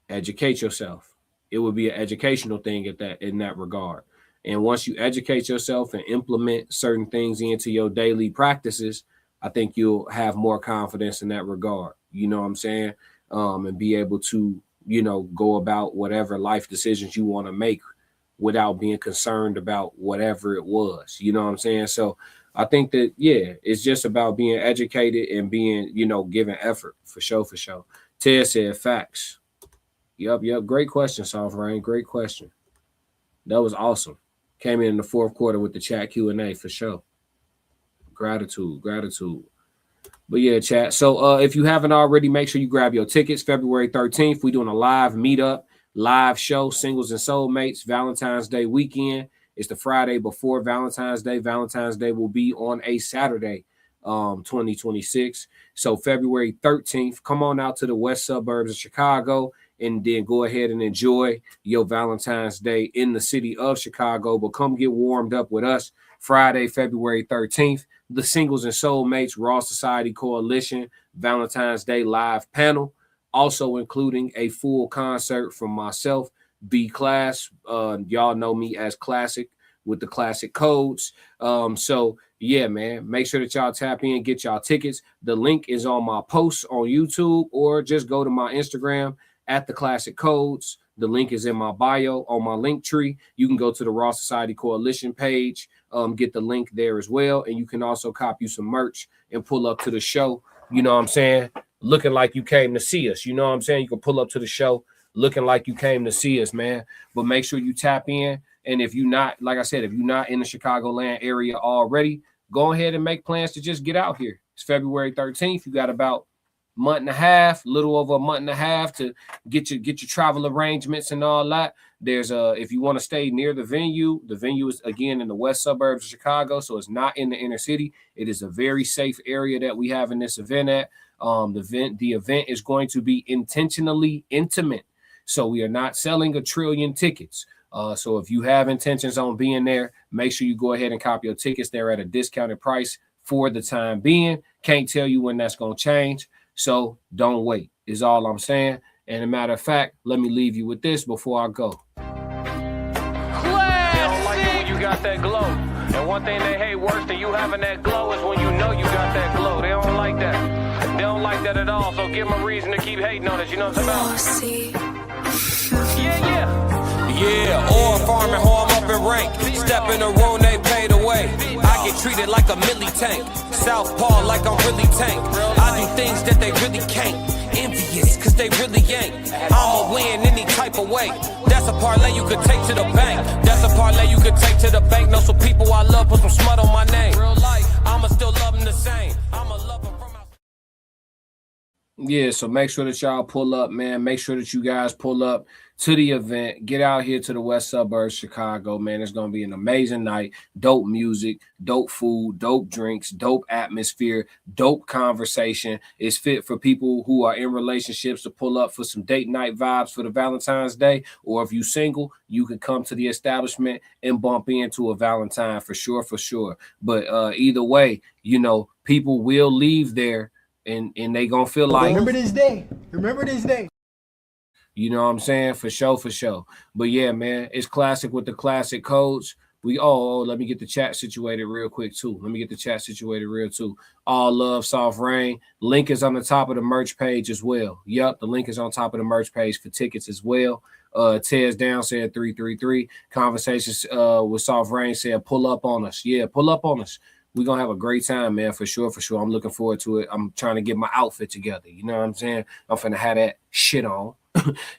Educate yourself. It would be an educational thing in that regard. And once you educate yourself and implement certain things into your daily practices, I think you'll have more confidence in that regard. You know what I'm saying? And be able to, go about whatever life decisions you want to make without being concerned about whatever it was. You know what I'm saying? So I think that, yeah, it's just about being educated and being, giving effort for sure. Ted said facts. Yep. Great question, Soft Rain. Great question. That was awesome. Came in the fourth quarter with the chat Q&A for sure. Gratitude. But yeah, chat. So if you haven't already, make sure you grab your tickets. February 13th, we're doing a live meetup, live show, Singles and Soulmates, Valentine's Day weekend. It's the Friday before Valentine's Day. Valentine's Day will be on a Saturday, 2026. So February 13th, come on out to the west suburbs of Chicago, and then go ahead and enjoy your Valentine's Day in the city of Chicago. But come get warmed up with us Friday, February 13th, the Singles and Soulmates Raw Society Coalition Valentine's Day live panel, also including a full concert from myself, B-Class. Y'all know me as Classic with the Classic Codes. So yeah, man, make sure that y'all tap in, get y'all tickets. The link is on my posts on YouTube, or just go to my Instagram at the Classic Codes. The link is in my bio on my link tree. You can go to the Raw Society Coalition page, get the link there as well. And you can also cop you some merch and pull up to the show. You know what I'm saying? Looking like you came to see us. You know what I'm saying? You can pull up to the show looking like you came to see us, man. But make sure you tap in. And if you're not, like I said, if you're not in the Chicagoland area already, go ahead and make plans to just get out here. It's February 13th. You got about little over a month and a half to get your travel arrangements and all that. There's if you want to stay near the venue is again in the west suburbs of Chicago, so it's not in the inner city. It is a very safe area that we have in this event at. The event is going to be intentionally intimate, so we are not selling 1 trillion tickets. So if you have intentions on being there, make sure you go ahead and cop your tickets. They're at a discounted price for the time being. Can't tell you when that's going to change. So don't wait, is all I'm saying. And a matter of fact, let me leave you with this before I go. They don't like it when you got that glow. And one thing they hate worse than you having that glow is when you know you got that glow. They don't like that. They don't like that at all. So give them a reason to keep hating on it. You know what I'm talking about? Yeah, or farming home up in rank. Step in the room, they paid away. I get treated like a milli tank. Southpaw like I'm really tank. I do things that they really can't. Envious, cause they really ain't. I'ma win any type of way. That's a parlay you could take to the bank. Know some people I love, put some smut on my name. Yeah, so make sure that y'all pull up, man. Make sure that you guys pull up to the event. Get out here to the west suburbs of Chicago, man. It's going to be an amazing night. Dope music, dope food, dope drinks, dope atmosphere, dope conversation. It's fit for people who are in relationships to pull up for some date night vibes for the Valentine's Day. Or if you single, you can come to the establishment and bump into a Valentine for sure, for sure. But either way, you know, people will leave there and they gonna feel like, remember this day. Remember this day. You know what I'm saying? For sure, for sure. But yeah, man, it's classic with the classic codes. We let me get the chat situated real quick too. All love, soft rain. Link is on the top of the merch page as well. Yep, the link is on top of the merch page for tickets as well. Tears Down said 333. Conversations with Soft Rain said pull up on us. Yeah, pull up on us. We're going to have a great time, man, for sure, for sure. I'm looking forward to it. I'm trying to get my outfit together. You know what I'm saying? I'm finna have that shit on.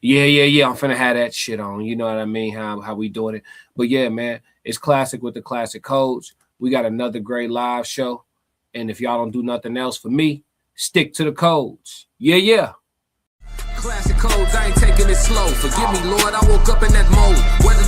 Yeah. I'm finna have that shit on. You know what I mean? How we doing it. But yeah, man, it's classic with the classic codes. We got another great live show. And if y'all don't do nothing else for me, stick to the codes. Yeah. Classic codes, I ain't taking it slow. Forgive me, Lord, I woke up in that mode. Whether